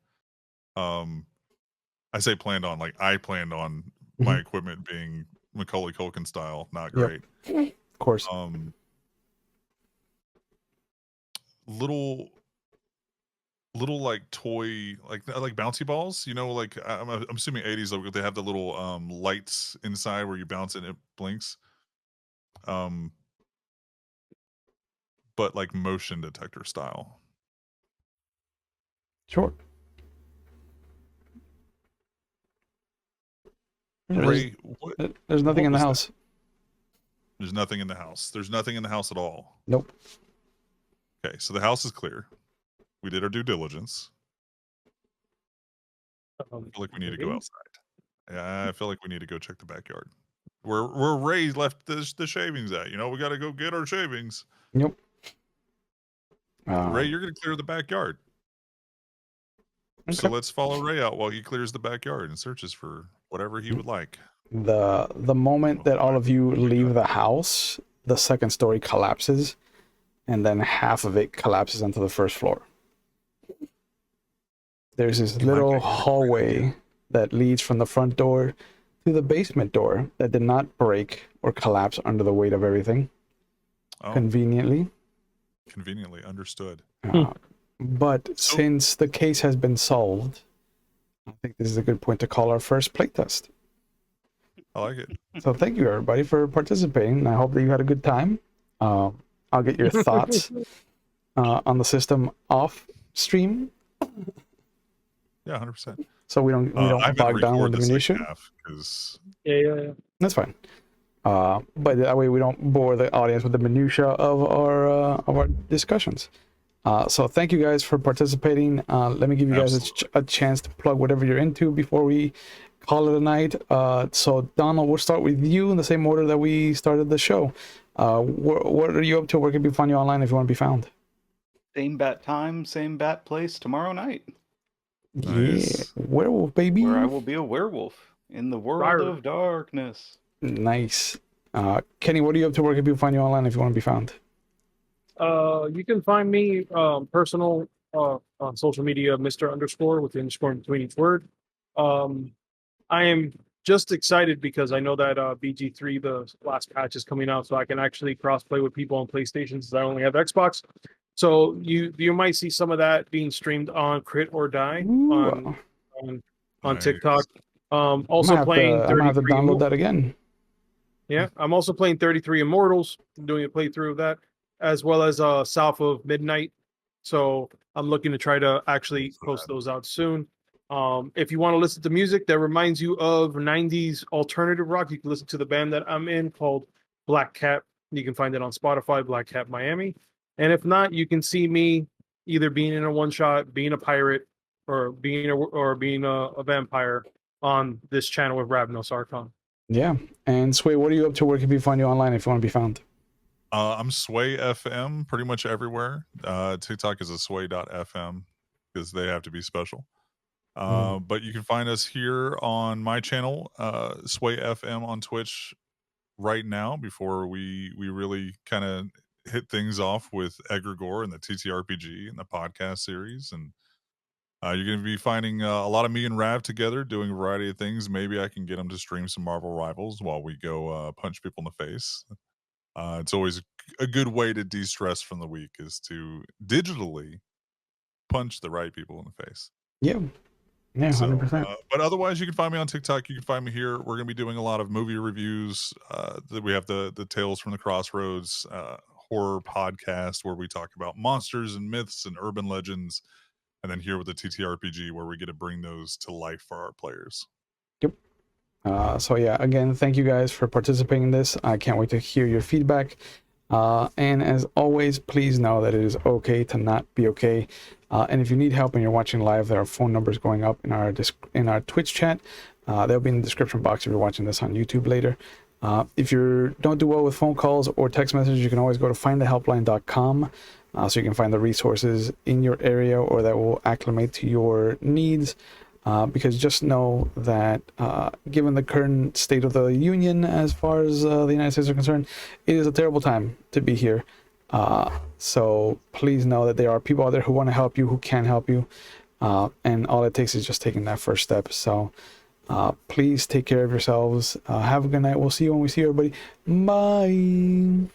I say planned on, like I planned on my equipment being Macaulay Culkin style, not great. Of course. Little like toy, like bouncy balls, like I'm assuming 80s, like they have the little lights inside where you bounce and it blinks, but like motion detector style. Sure. Ray, There's nothing in the was that? house. There's nothing in the house. There's nothing in the house at all. Nope. Okay, so the house is clear. We did our due diligence. I feel like we need to go outside. Yeah, I feel like we need to go check the backyard. Where Ray left the shavings at. We got to go get our shavings. Nope. Ray, you're going to clear the backyard. Okay. So let's follow Ray out while he clears the backyard and searches for whatever he would like. The moment that all of you leave the house, the second story collapses, and then half of it collapses onto the first floor. There's this little hallway that leads from the front door to the basement door that did not break or collapse under the weight of everything. Oh, Conveniently. conveniently understood. But since the case has been solved, I think this is a good point to call our first playtest. I like it. So thank you everybody for participating. I hope that you had a good time. I'll get your thoughts on the system off stream. Yeah, 100%. So we don't bog down with the minutia. Yeah. That's fine. But that way we don't bore the audience with the minutia of our discussions. So thank you guys for participating. Let me give you guys a chance to plug whatever you're into before we call it a night. So Donald, we'll start with you in the same order that we started the show. What are you up to? Where can we find you online if you want to be found? Same bat time, same bat place tomorrow night. Nice. Yeah, werewolf baby. Where I will be a werewolf in the world of darkness. Nice. Kenny, what are you up to? Where can people find you online if you want to be found? You can find me personal on social media, Mr. _ with the underscore in between each word. I am just excited because I know that BG3, the last patch, is coming out, so I can actually cross-play with people on PlayStation since I only have Xbox. So you might see some of that being streamed on Crit or Die on Nice. TikTok. Also playing. I'm gonna have to download that again. Yeah, I'm also playing 33 Immortals. I'm doing a playthrough of that, as well as South of Midnight. So I'm looking to try to actually post those out soon. If you want to listen to music that reminds you of 90s alternative rock, you can listen to the band that I'm in called Black Cat. You can find it on Spotify, Black Cat Miami. And if not, you can see me either being in a one shot, being a pirate, or being a vampire on this channel with Ravnos Archon. Yeah. And Sway, what are you up to? Where can people find you online if you want to be found? I'm Sway FM pretty much everywhere. TikTok is a sway.fm because they have to be special. But you can find us here on my channel, Sway FM on Twitch right now before we really kind of hit things off with Egregore and the TTRPG and the podcast series. And you're going to be finding a lot of me and Rav together doing a variety of things. Maybe I can get them to stream some Marvel Rivals while we go punch people in the face. It's always a good way to de-stress from the week is to digitally punch the right people in the face. Yeah. Yeah, 100%. But otherwise, you can find me on TikTok. You can find me here. We're going to be doing a lot of movie reviews. We have the Tales from the Crossroads horror podcast where we talk about monsters and myths and urban legends. And then here with the TTRPG where we get to bring those to life for our players. Yep. So yeah, again, thank you guys for participating in this. I can't wait to hear your feedback. And as always, please know that it is okay to not be okay. And if you need help and you're watching live, there are phone numbers going up in our Twitch chat. They'll be in the description box if you're watching this on YouTube later. If you don't do well with phone calls or text messages, you can always go to findthehelpline.com so you can find the resources in your area or that will acclimate to your needs. Because just know that given the current state of the union as far as the United States are concerned, it is a terrible time to be here. So please know that there are people out there who want to help you, who can help you. And all it takes is just taking that first step. So please take care of yourselves. Have a good night. We'll see you when we see everybody. Bye.